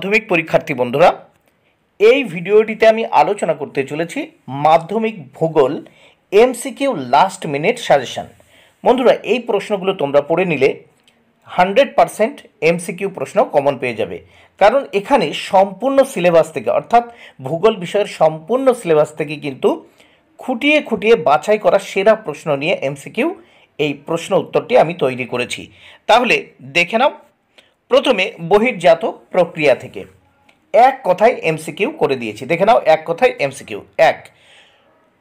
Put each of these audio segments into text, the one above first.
মাধ্যমিক পরীক্ষার্থী বন্ধুরা, এই ভিডিওটিতে আমি আলোচনা করতে চলেছি মাধ্যমিক ভূগোল এমসিকিউ লাস্ট মিনিট সাজেশন। বন্ধুরা, এই প্রশ্নগুলো তোমরা পড়ে নিলে 100% এমসিকিউ প্রশ্ন কমন পেয়ে যাবে, কারণ এখানে সম্পূর্ণ সিলেবাস থেকে অর্থাৎ ভূগোল বিষয়ের সম্পূর্ণ সিলেবাস থেকে কিন্তু খুঁটিয়ে খুঁটিয়ে বাছাই করা সেরা প্রশ্ন নিয়ে এমসিকিউ এই প্রশ্ন উত্তরটি আমি তৈরি করেছি। তাহলে দেখে নাও। প্রথমে বহির্জাত প্রক্রিয়া থেকে এক কথায় এমসিকিউ করে দিয়েছি, দেখে নাও। এক কথায় এমসিকিউ। এক,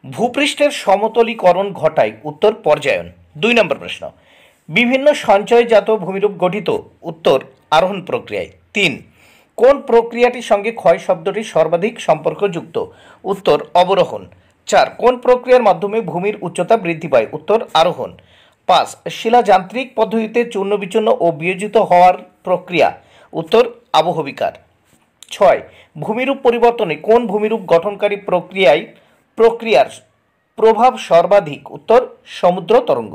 ভূপৃষ্ঠের সমতলীকরণ ঘটায়, উত্তর পর্যায়ন। 2 নম্বর প্রশ্ন, বিভিন্ন সঞ্চয়জাত ভূমিরূপ গঠিত, উত্তর আরোহণ প্রক্রিয়ায়। 3, কোন প্রক্রিয়াটির সঙ্গে ক্ষয় শব্দটি সর্বাধিক সম্পর্কযুক্ত, উত্তর অবরোহণ। 4, কোন প্রক্রিয়ার মাধ্যমে ভূমির উচ্চতা বৃদ্ধি পায়, উত্তর আরোহণ। 5, শিলাযান্ত্রিক পদ্ধতিতে চূর্ণ বিচূর্ণ ও বিয়োজিত হওয়ার প্রক্রিয়া, উত্তর আবহবিকার। 6, ভূমিরূপ পরিবর্তনে কোন ভূমিরূপ গঠনকারী প্রক্রিয়ার প্রভাব সর্বাধিক, উত্তর সমুদ্র তরঙ্গ।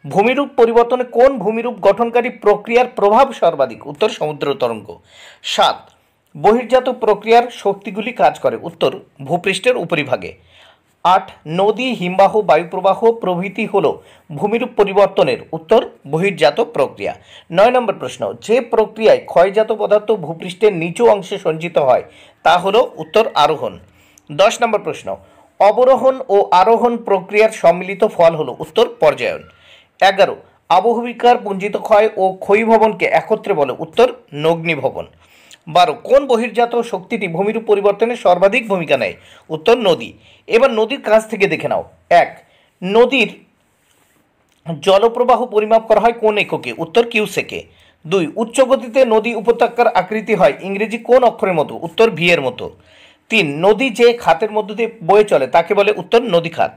ভূমিরূপ পরিবর্তনে কোন ভূমিরূপ গঠনকারী প্রক্রিয়ার প্রভাব সর্বাধিক, উত্তর সমুদ্র তরঙ্গ। 7, বহির্জাত প্রক্রিয়ার শক্তিগুলি কাজ করে, উত্তর ভূপৃষ্ঠের উপরিভাগে। 8, নদী, হিমবাহ, বায়ুপ্রবাহ প্রভৃতি হল ভূমিরূপ পরিবর্তনের, উত্তর বহির্জাত প্রক্রিয়া। 9 নম্বর প্রশ্ন, যে প্রক্রিয়ায় ক্ষয়জাত পদার্থ ভূপৃষ্ঠের নিচু অংশে সঞ্চিত হয় তা হল, উত্তর আরোহণ। 10 নম্বর প্রশ্ন, অবরোহণ ও আরোহণ প্রক্রিয়ার সম্মিলিত ফল হল, উত্তর পর্যায়ন। 11, আবহবিকার, পুঞ্জিত ক্ষয় ও ক্ষয়ীভবনকে একত্রে বলে, উত্তর নগ্নীভবন। 12, কোন বহির্জাত শক্তিটি ভূমিরূপ পরিবর্তনে সর্বাধিক ভূমিকা নেয়, উত্তর নদী। এবার নদীর কাছ থেকে দেখে নাও। 1, নদীর জলপ্রবাহ পরিমাপ করা হয় কোন এককে, উত্তর কিউসেকে। 2, উচ্চ গতিতে নদী উপত্যকার আকৃতি হয় ইংরেজি কোন অক্ষরের মতো, উত্তর ভি এর মতো। 3, নদী যে খাতের মধ্য দিয়ে বয়ে চলে তাকে বলে, উত্তর নদী খাত।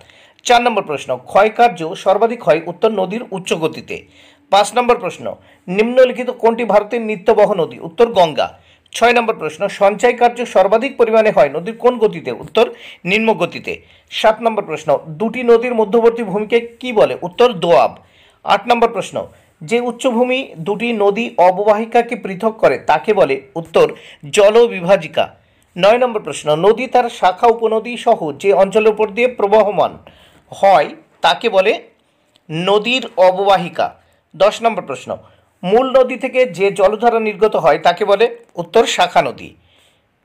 4 নম্বর প্রশ্ন, ক্ষয়কার্য সর্বাধিক হয়, উত্তর নদীর উচ্চ গতিতে। 5 নম্বর প্রশ্ন, নিম্নলিখিত কোনটি ভারতের নিত্যবহ নদী, উত্তর গঙ্গা। 6 নম্বর প্রশ্ন, সঞ্চয় কার্য সর্বাধিক পরিমাণে হয় নদীর কোন গতিতে, উত্তর নিম্ন গতিতে। 7 নম্বর প্রশ্ন, দুটি নদীর মধ্যবর্তী ভূমিকে কি বলে, উত্তর দোআব। 8 নম্বর প্রশ্ন, যে উচ্চভূমি দুটি নদী অববাহিকাকে পৃথক করে তাকে বলে, উত্তর জলবিভাজিকা। 9 নম্বর প্রশ্ন, নদী তার শাখা উপনদী সহ যে অঞ্চলের উপর দিয়ে প্রবহমান হয় তাকে বলে নদীর অববাহিকা। 10 নম্বর প্রশ্ন, মূল নদী থেকে যে জলধারা নির্গত হয় তাকে বলে, উত্তর শাখা নদী।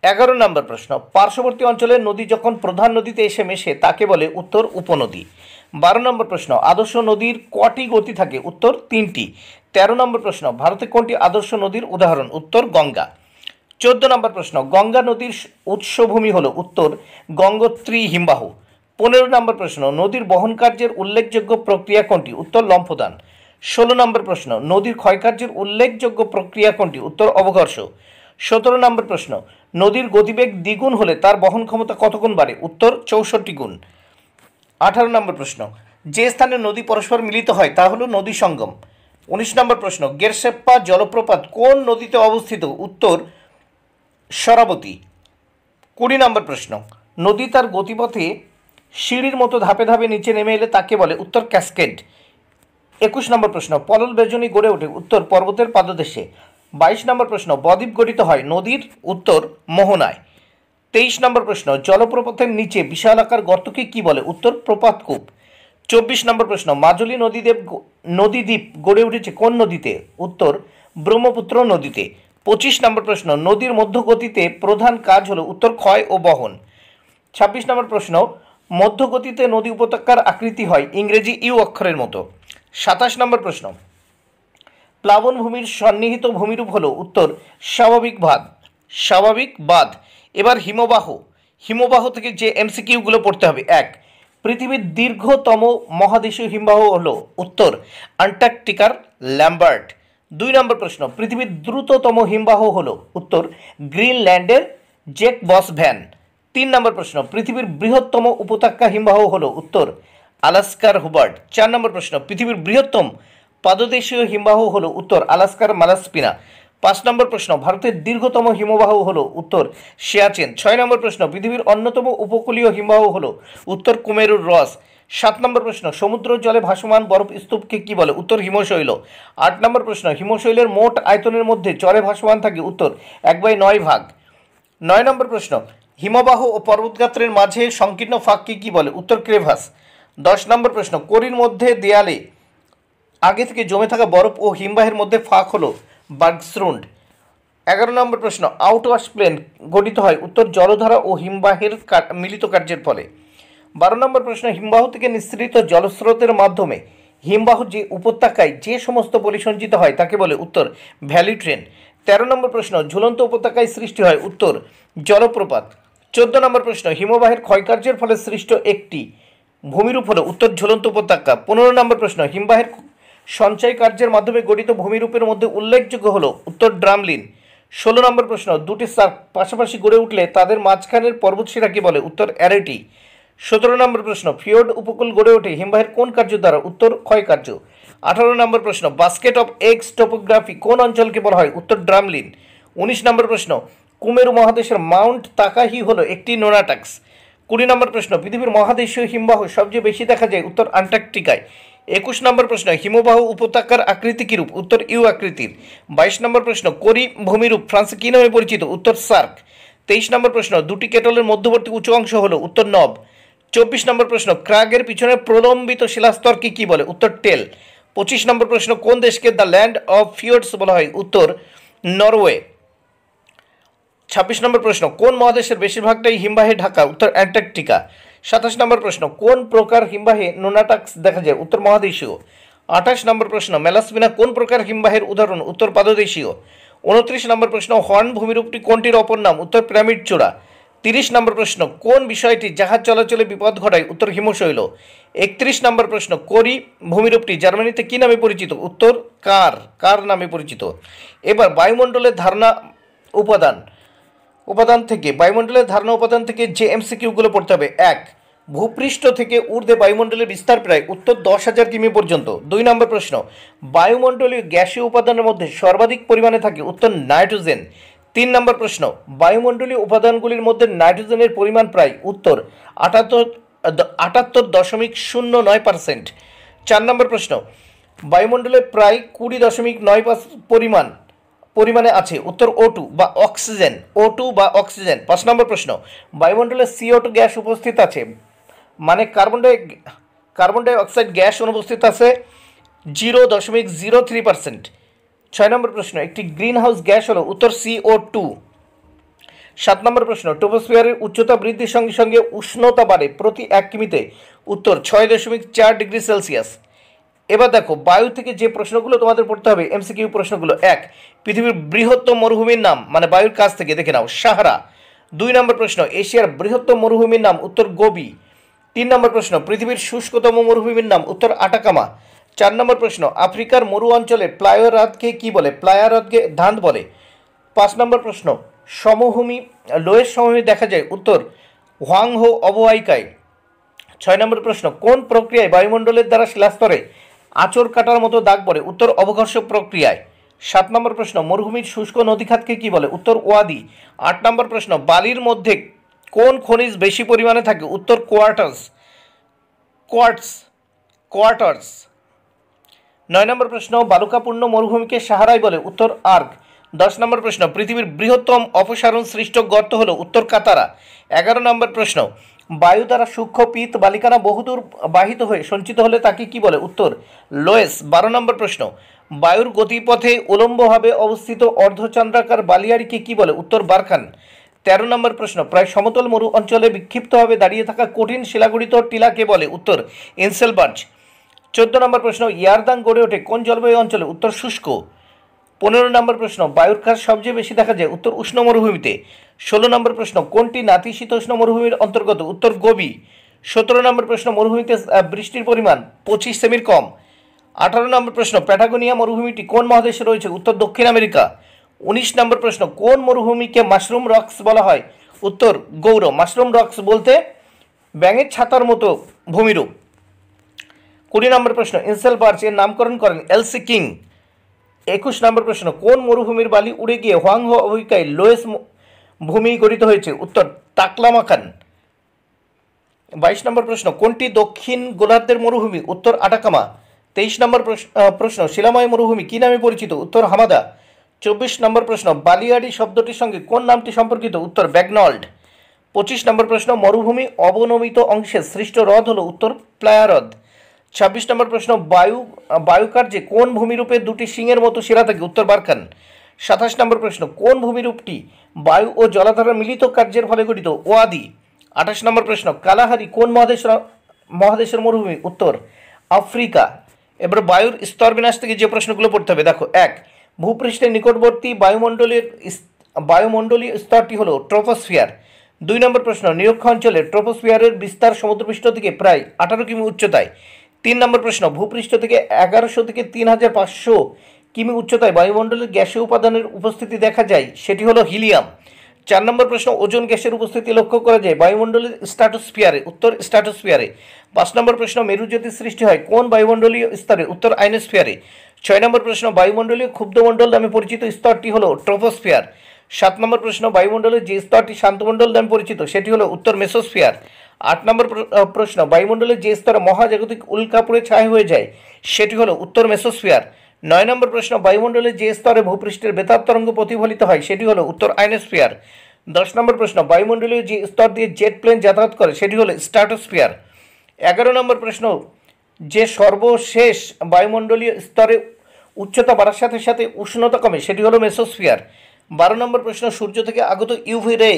11 নম্বর প্রশ্ন, পার্শ্ববর্তী অঞ্চলের নদী যখন প্রধান নদীতে এসে মেশে তাকে বলে, উত্তর উপনদী। 12 নম্বর প্রশ্ন, আদর্শ নদীর কটি গতি থাকে, উত্তর 3টি। 13 নম্বর প্রশ্ন, ভারতে কোনটি আদর্শ নদীর উদাহরণ, উত্তর গঙ্গা। 14 নম্বর প্রশ্ন, গঙ্গা নদীর উৎসভূমি হল, উত্তর গঙ্গোত্রী হিমবাহ। 15 নম্বর প্রশ্ন, নদীর বহন কার্যের উল্লেখযোগ্য প্রক্রিয়া কোনটি, উত্তর লম্ফদান। 16 নম্বর প্রশ্ন, নদীর ক্ষয়কার্যের উল্লেখযোগ্য প্রক্রিয়া কোনটি, উত্তর অবঘর্ষ। 17 নম্বর প্রশ্ন, নদীর গতিবেগ দ্বিগুণ হলে তার বহন ক্ষমতা কত গুণ বাড়ে, উত্তর 64 গুণ। 18 নম্বর প্রশ্ন, যে স্থানে নদী পরস্পর মিলিত হয় তা হল নদী সঙ্গম। 19 নম্বর প্রশ্ন, গেরসেপ্পা জলপ্রপাত কোন নদীতে অবস্থিত, উত্তর শরাবতী। 20 নম্বর প্রশ্ন, নদী তার গতিপথে সিঁড়ির মতো ধাপে ধাপে নিচে নেমে এলে তাকে বলে, উত্তর ক্যাসকেড। 21 নম্বর প্রশ্ন, পলল বেজনী গড়ে ওঠে, উত্তর পর্বতের পাদদেশে। 22 নম্বর প্রশ্ন, বদ্বীপ গঠিত হয় নদীর, উত্তর মোহনায়। 23 নম্বর প্রশ্ন, জলপ্রপাতের নিচে বিশালাকার গর্তকে কি বলে, উত্তর প্রপাতকূপ। 24 নম্বর প্রশ্ন, মাজুলী নদীদ্বীপ গড়ে উঠেছে কোন নদীতে, উত্তর ব্রহ্মপুত্র নদীতে। 25 নম্বর প্রশ্ন, নদীর মধ্যগতিতে প্রধান কাজ হলো, উত্তর ক্ষয় ও বহন। 26 নম্বর প্রশ্ন, মধ্যগতিতে নদী উপত্যকার আকৃতি হয় ইংরেজি ইউ অক্ষরের মতো। 27 নম্বর প্রশ্ন, প্লাবনভূমির সন্নিহিত ভূমিরূপ হল, উত্তর স্বাভাবিক বাঁধ। এবার হিমবাহ থেকে যে এমসিকিউগুলো পড়তে হবে। 1, পৃথিবীর দীর্ঘতম মহাদেশীয় হিমবাহ হল, উত্তর আন্টার্কটিকার ল্যাম্বার্ট। 2 নম্বর প্রশ্ন, পৃথিবীর দ্রুততম হিমবাহ হল, উত্তর গ্রিনল্যান্ডের জেক বস ভ্যান। 3 নম্বর প্রশ্ন, পৃথিবীর বৃহত্তম উপত্যকা হিমবাহ হল, উত্তর আলাস্কার হুবার্ট। 4 নম্বর প্রশ্ন, পৃথিবীর বৃহত্তম পাদদেশীয় হিমবাহ হল, উত্তর আলাস্কার মালাস্পিনা। 5 নম্বর প্রশ্ন, ভারতের দীর্ঘতম হিমবাহ হল, উত্তর সিয়াচেন। 6 নম্বর প্রশ্ন, পৃথিবীর অন্যতম উপকূলীয় হিমবাহ হল, উত্তর কুমেরুর রস। 7 নম্বর প্রশ্ন, সমুদ্র জলে ভাসমান বরফ স্তূপকে কি বলে? উত্তর হিমশৈল। 8 নম্বর প্রশ্ন, হিমশৈলের মোট আয়তনের মধ্যে জলে ভাসমান থাকে? উত্তর 1/9 ভাগ। 9 নম্বর প্রশ্ন, হিমবাহ ও পর্বতগাত্রের মাঝে সংকীর্ণ ফাঁককে কি বলে? উত্তর ক্রেভাস। 10 নম্বর প্রশ্ন, করির মধ্যে দেয়ালে আগে থেকে জমে থাকা বরফ ও হিমবাহের মধ্যে ফাঁক হলো বার্গস্রুন্ড। 11 নম্বর প্রশ্ন, আউটওয়াশ প্লেন গঠিত হয়? উত্তর জলধারা ও হিমবাহের মিলিত কার্যের ফলে। 12 নম্বর প্রশ্ন, হিমবাহ থেকে নিঃসৃত জলস্রোতের মাধ্যমে হিমবাহ যে উপত্যকায় যে সমস্ত পলি সঞ্চিত হয় তাকে বলে? উত্তর ভ্যালি ট্রেন। 13 নম্বর প্রশ্ন, ঝুলন্ত উপত্যকায় সৃষ্টি হয়? উত্তর জলপ্রপাত। 14 নম্বর প্রশ্ন, হিমবাহের ক্ষয়কার্যের ফলে সৃষ্ট একটি ভূমিরূপ হলো? উত্তর ঝুলন্ত উপত্যকা। 15 নম্বর প্রশ্ন, হিমবাহের সঞ্চয় কার্যের মাধ্যমে গঠিত ভূমিরূপের মধ্যে উল্লেখযোগ্য হলো? উত্তর ড্রামলিন। 16 নম্বর প্রশ্ন, দুটি সার্ক পাশাপাশি গড়ে উঠলে তাদের মাঝখানের পর্বতশিরাকে বলে? উত্তর অ্যারেটি। 17 নম্বর প্রশ্ন, ফিওর্ড উপকূল গড়ে ওঠে হিমবাহের কোন কার্য দ্বারা? উত্তর ক্ষয়কার্য। 18 নম্বর প্রশ্ন, বাস্কেট অফ এগস টোপোগ্রাফি কোন অঞ্চলকে বলা হয়? উত্তর ড্রামলিন। 19 নম্বর প্রশ্ন, কুমেরু মহাদেশের মাউন্ট তাকাহি হলো একটি নোনাটাক্স। 20 নম্বর প্রশ্ন, পৃথিবীর মহাদেশীয় হিমবাহ সবচেয়ে বেশি দেখা যায়? উত্তর আন্টার্কটিকায়। 21 নম্বর প্রশ্ন, হিমবাহ উপত্যকার আকৃতি কিরূপ? উত্তর ইউ আকৃতির। 22 নম্বর প্রশ্ন, কোরি ভূমিরূপ ফ্রান্সে কী নামে পরিচিত? উত্তর সার্ক। 23 নম্বর প্রশ্ন, দুটি কেটলের মধ্যবর্তী উঁচু অংশ হলো? উত্তর নব। 24 নম্বর প্রশ্ন, ক্রাগের পিছনে প্রলম্বিত শিলাস্তরকে কি বলে? উত্তর টেল। 25 নম্বর প্রশ্ন, কোন দেশকে দ্য ল্যান্ড অফ ফিওর্ডস বলা হয়? উত্তর নরওয়ে। 26 নম্বর প্রশ্ন, কোন মহাদেশের বেশিরভাগটাই হিমবাহে ঢাকা? উত্তর অ্যান্টার্কটিকা। 27 নম্বর প্রশ্ন, কোন প্রকার হিমবাহে নোনাটাক্স দেখা যায়? উত্তর মহাদেশীয়। 28 নম্বর প্রশ্ন, মেলাসপিনা কোন প্রকার হিমবাহের উদাহরণ? উত্তর পাদদেশীয়। 29 নম্বর প্রশ্ন, হর্ন ভূমিরূপটি কোনটির অপর নাম? উত্তর পিরামিড চূড়া। 30 নম্বর প্রশ্ন, কোন বিষয়টি জাহাজ চলাচলে বিপদ ঘটায়? উত্তর হিমশৈল। 31 নম্বর প্রশ্ন, কোরি ভূমিরূপটি জার্মানিতে কি নামে পরিচিত? উত্তর কার নামে পরিচিত। এবার বায়ুমণ্ডলের ধারণা উপাদান থেকে যে এমসিকিউগুলো পড়তে হবে। 1, ভূপৃষ্ঠ থেকে ঊর্ধ্বে বায়ুমণ্ডলের বিস্তার প্রায়? উত্তর 10,000 কিমি পর্যন্ত। 2 নম্বর প্রশ্ন, বায়ুমণ্ডলীয় গ্যাসীয় উপাদানের মধ্যে সর্বাধিক পরিমাণে থাকে? উত্তর নাইট্রোজেন। 3 নম্বর প্রশ্ন, বায়ুমণ্ডলীয় উপাদানগুলির মধ্যে নাইট্রোজেনের পরিমাণ প্রায়? উত্তর 78.09%। 4 নম্বর প্রশ্ন, বায়ুমণ্ডলে প্রায় 20.9 পরিমাণে আছে? উত্তর O2 বা অক্সিজেন। 5 নম্বর প্রশ্ন, বায়ুমণ্ডলে CO2 গ্যাস উপস্থিত আছে, মানে কার্বন ডাই অক্সাইড গ্যাস অনুপস্থিত আছে 0.03%। 6 নম্বর প্রশ্ন, একটি গ্রিন হাউস গ্যাস হলো? উত্তর CO2। 7 নম্বর প্রশ্ন, ট্রপোস্ফিয়ারের উচ্চতা বৃদ্ধির সঙ্গে সঙ্গে উষ্ণতা বাড়ে প্রতি 1 কিমিতে? উত্তর 6.4 ডিগ্রি সেলসিয়াস। এবার দেখো বায়ু থেকে যে প্রশ্নগুলো তোমাদের পড়তে হবে, এমসিকিউ প্রশ্নগুলো। 1, পৃথিবীর বৃহত্তম মরুভূমির নাম, মানে বায়ুর কাছ থেকে দেখে নাও, সাহারা। 2 নম্বর প্রশ্ন, এশিয়ার বৃহত্তম মরুভূমির নাম? উত্তর গোবি। 3 নম্বর প্রশ্ন, পৃথিবীর শুষ্কতম মরুভূমির নাম? উত্তর আটাকামা। 4 নম্বর প্রশ্ন, আফ্রিকার মরু অঞ্চলে প্লায় হ্রদকে কি বলে? প্লায়া হ্রদকে ধান বলে। 5 নম্বর প্রশ্ন, লোয়ের সমভূমি দেখা যায়? উত্তর হোয়াংহো অববাহিকায়। 6 নম্বর প্রশ্ন, কোন প্রক্রিয়ায় বায়ুমণ্ডলের দ্বারা শিলাস্তরে আঁচড় কাটার মতো দাগ পড়ে? উত্তর অবঘর্ষ প্রক্রিয়ায়। 7 নম্বর প্রশ্ন, মরুভূমির শুষ্ক নদীখাতকে কি বলে? উত্তর ওয়াদি। 8 নম্বর প্রশ্ন, বালির মধ্যে কোন খনিজ বেশি পরিমাণে থাকে? উত্তর কোয়ার্টার্স। 9 নম্বর প্রশ্ন, বালুকাপূর্ণ মরুভূমিকে সাহারাই বলে? উত্তর আর্ক। 10 নম্বর প্রশ্ন, পৃথিবীর বৃহত্তম অপসারণ সৃষ্ট গর্ত হলো? উত্তর কাতারা। 11 নম্বর প্রশ্ন, বায়ু দ্বারা সূক্ষ্ম পিত বালিকানা বহুদূর বাহিত হয়ে সঞ্চিত হলে তাকে কি বলে? উত্তর লোয়েস। 12 নম্বর প্রশ্ন, বায়ুর গতিপথে উলম্বভাবে অবস্থিত অর্ধচন্দ্রাকার বালিয়াড়িকে কি বলে? উত্তর বারখান। 13 নম্বর প্রশ্ন, প্রায় সমতল মরু অঞ্চলে বিক্ষিপ্তভাবে দাঁড়িয়ে থাকা কঠিন শিলাগঠিত টিলাকে বলে? উত্তর ইনসেলবার্জ। 14 নম্বর প্রশ্ন, ইয়ারদাং গড়ে ওঠে কোন জলবায়ু অঞ্চলে? উত্তর শুষ্ক। 15 নম্বর প্রশ্ন, বায়ুর কাজ সবচেয়ে বেশি দেখা যায়? উত্তর উষ্ণ মরুভূমিতে। 16 নম্বর প্রশ্ন, কোনটি নাতিশীতোষ্ণ মরুভূমির অন্তর্গত? উত্তর গোবি। 17 নম্বর প্রশ্ন, মরুভূমিতে বৃষ্টির পরিমাণ 25 সেমির কম। 18 নম্বর প্রশ্ন, প্যাটাগোনিয়া মরুভূমিটি কোন মহাদেশে রয়েছে? উত্তর দক্ষিণ আমেরিকা। 19 নম্বর প্রশ্ন, কোন মরুভূমিকে মাশরুম রক্স বলা হয়? উত্তর গৌর। মাশরুম রক্স বলতে ব্যাঙের ছাতার মতো ভূমিরূপ। 20 নম্বর প্রশ্ন, ইনসেলবার্জ এর নামকরণ করেন এলসি কিং। 21 নম্বর প্রশ্ন, কোন মরুভূমির বালি উড়ে গিয়ে হোয়াংহো অববাহিকায় লোয়েস ভূমি গঠিত হয়েছে? উত্তর তাকলামাকান। 22 নম্বর প্রশ্ন, কোনটি দক্ষিণ গোলার্ধের মরুভূমি? উত্তর আটাকামা। 23 নম্বর প্রশ্ন, শিলাময় মরুভূমি কি নামে পরিচিত? উত্তর হামাদা। 24 নম্বর প্রশ্ন, বালিয়াড়ি শব্দটির সঙ্গে কোন নামটি সম্পর্কিত? উত্তর ব্যাগনল্ড। 25 নম্বর প্রশ্ন, মরুভূমি অবনমিত অংশে সৃষ্ট হ্রদ হল? উত্তর প্লায়া হ্রদ। 26 নম্বর প্রশ্ন, বায়ুকার্যে কোন ভূমিরূপে দুটি সিংহের মতো শিরা থাকে? উত্তর বারখান। 27 নম্বর প্রশ্ন, কোন ভূমিরূপটি বায়ু ও জলাধারের মিলিত কার্যের ফলে গঠিত? ওয়াদি। 28 নম্বর প্রশ্ন, কালাহারি কোন মহাদেশের মরুভূমি? উত্তর আফ্রিকা। এবার বায়ুর স্তর বিন্যাস থেকে যে প্রশ্নগুলো পড়তে হবে দেখো। 1, ভূপৃষ্ঠের নিকটবর্তী বায়ুমণ্ডলীয় স্তরটি হলো ট্রপোস্ফিয়ার। 2 নম্বর প্রশ্ন, নিরক্ষ অঞ্চলে ট্রপোস্ফিয়ারের বিস্তার সমুদ্রপৃষ্ঠ থেকে প্রায় 18 কিমি উচ্চতায়। 3 নম্বর প্রশ্ন, ভূপৃষ্ঠ থেকে 1100 থেকে 3500 কিমি উচ্চতায় বায়ুমণ্ডলের গ্যাসীয় উপাদানের উপস্থিতি দেখা যায়, সেটি হলো হিলিয়াম। 4 নম্বর প্রশ্ন, ওজোন গ্যাসের উপস্থিতি লক্ষ্য করা যায় বায়ুমণ্ডলের স্ট্র্যাটোস্ফিয়ারে? উত্তর স্ট্র্যাটোস্ফিয়ারে। 5 নম্বর প্রশ্ন, মেরুজ্যোতি সৃষ্টি হয় কোন বায়ুমণ্ডলীয় স্তরে? উত্তর আয়নোস্ফিয়ারে। 6 নম্বর প্রশ্ন, বায়ুমণ্ডলীয় ক্ষুব্ধমণ্ডল নামে পরিচিত স্তরটি হলো ট্রপোস্ফিয়ার। 7 নম্বর প্রশ্ন, বায়ুমণ্ডলের যে স্তরটি শান্তমণ্ডল নামে পরিচিত সেটি হলো উত্তর মেসোস্ফিয়ার। 8 নম্বর প্রশ্ন, বায়ুমণ্ডলের যে স্তরে মহাজাগতিক উল্কাপুরে ছায়া হয়ে যায় সেটি হলো উত্তর মেসোস্ফিয়ার। 9 নম্বর প্রশ্ন, বায়ুমণ্ডলের যে স্তরে ভূপৃষ্ঠের বেতার তরঙ্গ প্রতিফলিত হয় সেটি হলো উত্তর আয়নোস্ফিয়ার। 10 নম্বর প্রশ্ন, বায়ুমণ্ডলীয় যে স্তর দিয়ে জেট প্লেন যাতায়াত করে সেটি হলো স্ট্র্যাটোস্ফিয়ার। 11 নম্বর প্রশ্ন, যে সর্বশেষ বায়ুমণ্ডলীয় স্তরে উচ্চতা বাড়ার সাথে সাথে উষ্ণতা কমে সেটি হলো মেসোস্ফিয়ার। 12 নম্বর প্রশ্ন, সূর্য থেকে আগত ইউভি রে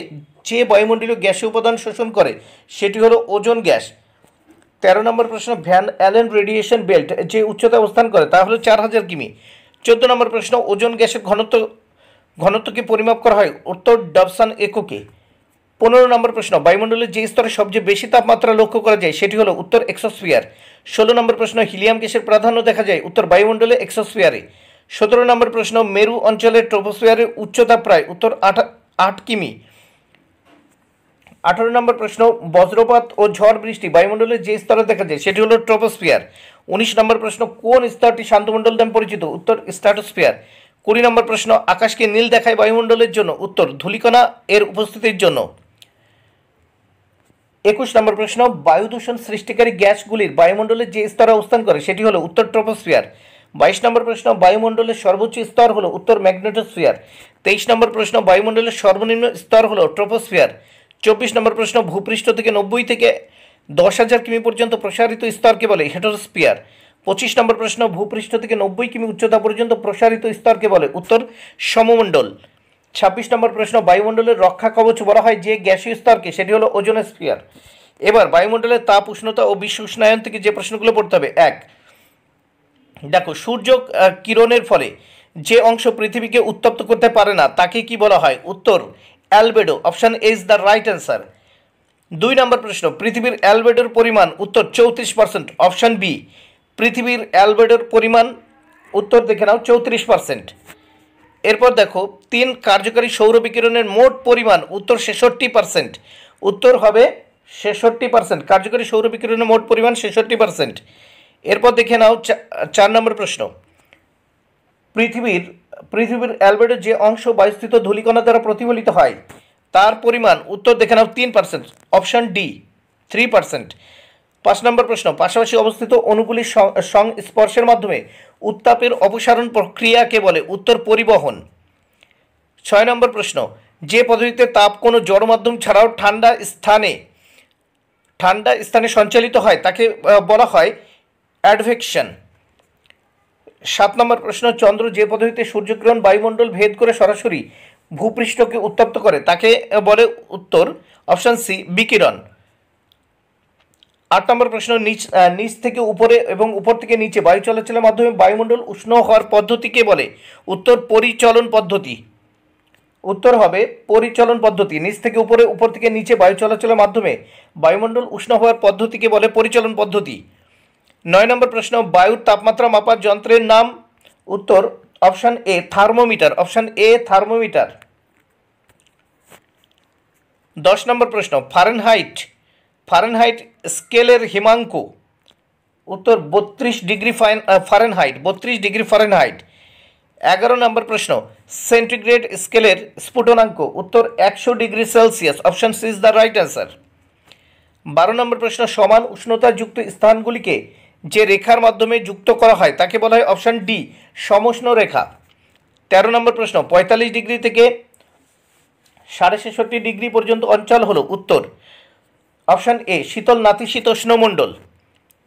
যে বায়ুমণ্ডলীয় গ্যাসীয় উপাদান শোষণ করে সেটি হলো ওজোন গ্যাস। 13 নম্বর প্রশ্ন, ভ্যান অ্যালেন রেডিয়েশন বেল্ট যে উচ্চতা অবস্থান করে তা হলো 4000 কিমি। 14 নম্বর প্রশ্ন, ওজোন গ্যাসের ঘনত্বকে পরিমাপ করা হয়? উত্তর ডবসন এককে। 15 নম্বর প্রশ্ন, বায়ুমণ্ডলের যে স্তরে সবচেয়ে বেশি তাপমাত্রা লক্ষ্য করা যায় সেটি হলো উত্তর এক্সোস্ফিয়ার। 16 নম্বর প্রশ্ন, হিলিয়াম গ্যাসের প্রাধান্য দেখা যায়? উত্তর বায়ুমণ্ডলে এক্সোস্ফিয়ারে। 17 নম্বর প্রশ্ন, মেরু অঞ্চলের ট্রপোস্ফিয়ারের উচ্চতা প্রায়? উত্তর 8 কিমি। 18 নম্বর প্রশ্ন, বজ্রপাত ও ঝড় বৃষ্টি বায়ুমণ্ডলের যে স্তরে দেখা যায় সেটি হলো ট্রপোস্ফিয়ার। 19 নম্বর প্রশ্ন, কোন স্তরটি শান্তমণ্ডল নামে পরিচিত? উত্তর স্ট্র্যাটোস্ফিয়ার। 20 নম্বর প্রশ্ন, আকাশকে নীল দেখায় বায়ুমণ্ডলের জন্য? উত্তর ধূলিকণা এর উপস্থিতির জন্য। 21 নম্বর প্রশ্ন, বায়ু দূষণ সৃষ্টিকারী গ্যাসগুলির বায়ুমণ্ডলের যে স্তরে অবস্থান করে সেটি হলো উত্তর ট্রপোস্ফিয়ার। 22 নম্বর প্রশ্ন, বায়ুমণ্ডলের সর্বোচ্চ স্তর হলো উত্তর ম্যাগনেটোস্ফিয়ার। 23 নম্বর প্রশ্ন, বায়ুমণ্ডলের সর্বনিম্ন স্তর হলো ট্রপোস্ফিয়ার। 24 নম্বর প্রশ্ন, ভূপৃষ্ঠ থেকে 90 থেকে 10,000 কিমি পর্যন্ত প্রসারিত স্তরকে বলে? হেটেরোস্ফিয়ার। 25 নম্বর প্রশ্ন, ভূপৃষ্ঠ থেকে 90 কিমি উচ্চতা পর্যন্ত প্রসারিত স্তরকে বলে? উত্তর সমমণ্ডল। 26 নম্বর প্রশ্ন, বায়ুমণ্ডলের রক্ষা কবচ বলা হয় যে গ্যাসীয় স্তরকে সেটি হলো ওজোনোস্ফিয়ার। এবার বায়ুমণ্ডলের তাপ, উষ্ণতা ও বিশ্ব উষ্ণায়ন থেকে যে প্রশ্নগুলো পড়তে হবে। 1, দেখো, সূর্য কিরণের ফলে যে অংশ পৃথিবীকে উত্তপ্ত করতে পারে না তাকে কি বলা হয়? উত্তর albedo. Option A is the right answer. 2 নম্বর প্রশ্ন, পৃথিবীর অ্যালবেডোর পরিমাণ? উত্তর 34%। Option B. পৃথিবীর অ্যালবেডোর পরিমাণ উত্তর দেখে নাও 34%। এরপর দেখো, 3, কার্যকারী সৌর বিকিরণের মোট পরিমাণ? উত্তর 66%। উত্তর হবে 66%। কার্যকারী সৌর বিকিরণের মোট পরিমাণ 66%। এরপর দেখে নাও 4 নম্বর প্রশ্ন, পৃথিবীর অ্যালবেডোর যে অংশ বায়ুস্থিত ধূলিকণা দ্বারা প্রতিফলিত হয় তার পরিমাণ? উত্তর দেখে নাও 3%। Option D 3%। 5 নম্বর প্রশ্ন, পাশাপাশি অবস্থিত অণুগুলির সংস্পর্শের মাধ্যমে উত্তাপের অপসারণ প্রক্রিয়াকে বলে? উত্তর পরিবহন। 6 নম্বর প্রশ্ন, যে পদ্ধতিতে তাপ কোনো জড় মাধ্যম ছাড়াও ঠান্ডা স্থানে সঞ্চালিত হয় তাকে বলা হয় অ্যাডভেকশন। 7 নম্বর প্রশ্ন, চন্দ্র যে পদ্ধতিতে সূর্যকিরণ বায়ুমণ্ডল ভেদ করে সরাসরি ভূপৃষ্ঠকে উত্তপ্ত করে তাকে বলে? উত্তর অপশান সি বিকিরণ। 8 নম্বর প্রশ্ন, নিচ থেকে উপরে এবং উপর থেকে নিচে বায়ু চলাচলের মাধ্যমে বায়ুমণ্ডল উষ্ণ হওয়ার পদ্ধতিকে বলে? উত্তর পরিচলন পদ্ধতি। উত্তর হবে পরিচলন পদ্ধতি। নিচ থেকে উপরে, উপর থেকে নিচে বায়ু চলাচলের মাধ্যমে বায়ুমণ্ডল উষ্ণ হওয়ার পদ্ধতিকে বলে পরিচলন পদ্ধতি। 9 নম্বর প্রশ্ন, বায়ুর তাপমাত্রা মাপার যন্ত্রের নাম? উত্তর option A thermometer. Option A thermometer. 10 নম্বর প্রশ্ন, ফারেনহাইট স্কেলের হিমাঙ্ক? উত্তর 32 ডিগ্রি ফারেনহাইট। 32 degree Fahrenheit. 11 নম্বর প্রশ্ন, সেন্টিগ্রেড স্কেলের স্ফুটনাঙ্ক? উত্তর 100 degree Celsius. Option C is the right answer. 12 নম্বর প্রশ্ন, সমান উষ্ণতাযুক্ত স্থানগুলিকে যে রেখার মাধ্যমে যুক্ত করা হয় তাকে বলা হয় অপশান ডি সমউষ্ণ রেখা। 13 নম্বর প্রশ্ন, 45 ডিগ্রি থেকে 66.5 ডিগ্রি পর্যন্ত অঞ্চল হলো উত্তর অপশান এ শীতল নাতিশীতোষ্ণ মণ্ডল।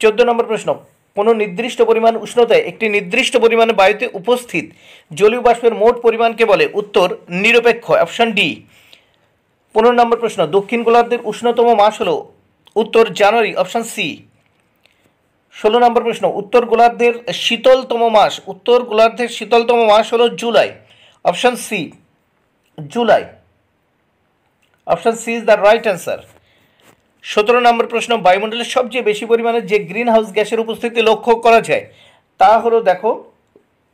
14 নম্বর প্রশ্ন, কোনো নির্দিষ্ট পরিমাণ উষ্ণতায় একটি নির্দিষ্ট পরিমাণে বায়ুতে উপস্থিত জলীয় বাষ্পের মোট পরিমাণকে বলে উত্তর নিরপেক্ষ অপশান ডি। 15 নম্বর প্রশ্ন, দক্ষিণ গোলার্ধের উষ্ণতম মাস হলো উত্তর জানুয়ারি অপশান সি। 16 নম্বর প্রশ্ন, উত্তর গোলার্ধের শীতলতম মাস হলো July option C July option C is the right answer. 17 নম্বর প্রশ্ন, বায়ুমণ্ডলের সবচেয়ে বেশি পরিমাণে যে গ্রিন হাউস গ্যাসের উপস্থিতি লক্ষ্য করা যায় তা হলো দেখো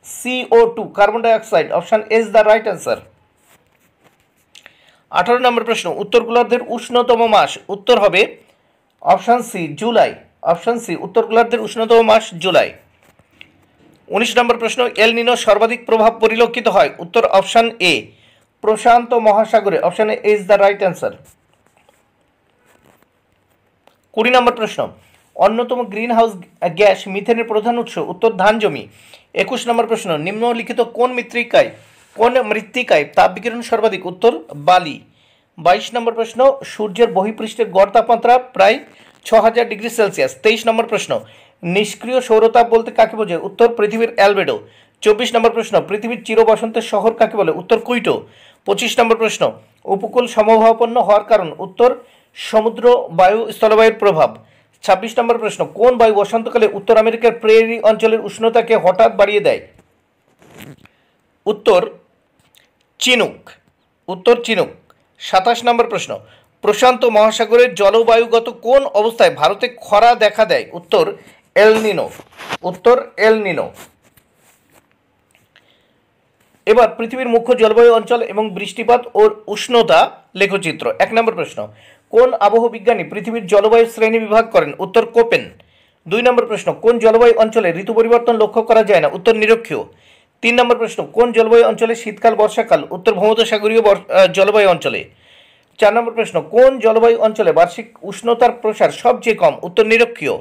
CO2 carbon dioxide option is the right answer. 18 নম্বর প্রশ্ন, উত্তর গোলার্ধের উষ্ণতম মাস উত্তর হবে option C July option C উত্তর গোলার্ধের উষ্ণতম মাস জুলাই। 19 নম্বর প্রশ্ন, এল নিনো সর্বাধিক প্রভাব পরিলক্ষিত হয় উত্তর অপশান এ প্রশান্ত মহাসাগরে option A is the right answer. 20 নম্বর প্রশ্ন, অন্যতম গ্রিন হাউস গ্যাস মিথেনের প্রধান উৎস উত্তর ধান জমি। 21 নম্বর প্রশ্ন, নিম্নলিখিত কোন মৃত্তিকায় তাপ বিকিরণ সর্বাধিক উত্তর বালি। 22 নম্বর প্রশ্ন, সূর্যের বহিঃপৃষ্ঠের গড় তাপমাত্রা প্রায় 6000 ডিগ্রি সেলসিয়াস। 23 নম্বর প্রশ্ন, নিষ্ক্রিয় সৌরতাপ বলতে কাকে বোঝায় উত্তর পৃথিবীর অ্যালবেডো। 24 নম্বর প্রশ্ন, পৃথিবীর চির বসন্তের শহর কাকে বলে উত্তর কুইটো। 25 নম্বর প্রশ্ন, উপকূল সমভাবাপন্ন হওয়ার কারণ উত্তর সমুদ্র বায়ু স্থলবায়ুর প্রভাব। 26 নম্বর প্রশ্ন, কোন বায়ু বসন্তকালে উত্তর আমেরিকার প্রেরি অঞ্চলের উষ্ণতাকে হঠাৎ বাড়িয়ে দেয় উত্তর চিনুক 27 নম্বর প্রশ্ন, প্রশান্ত মহাসাগরের জলবায়ুগত কোন অবস্থায় ভারতে খরা দেখা দেয় উত্তর এল নিনো। এবার পৃথিবীর মুখ্য জলবায়ু অঞ্চল এবং বৃষ্টিপাত ও উষ্ণতা লেখচিত্র। 1 নম্বর প্রশ্ন, কোন আবহবিজ্ঞানী পৃথিবীর জলবায়ু শ্রেণী বিভাগ করেন উত্তর কোপেন। 2 নম্বর প্রশ্ন, কোন জলবায়ু অঞ্চলে ঋতু পরিবর্তন লক্ষ্য করা যায় না উত্তর নিরক্ষীয়। 3 নম্বর প্রশ্ন, কোন জলবায়ু অঞ্চলে শীতকাল বর্ষাকাল উত্তর ভূমধ্যসাগরীয় জলবায়ু অঞ্চলে। 4 নম্বর প্রশ্ন, কোন জলবায়ু অঞ্চলে বার্ষিক উষ্ণতার প্রসার সবচেয়ে কম উত্তর নিরক্ষীয়।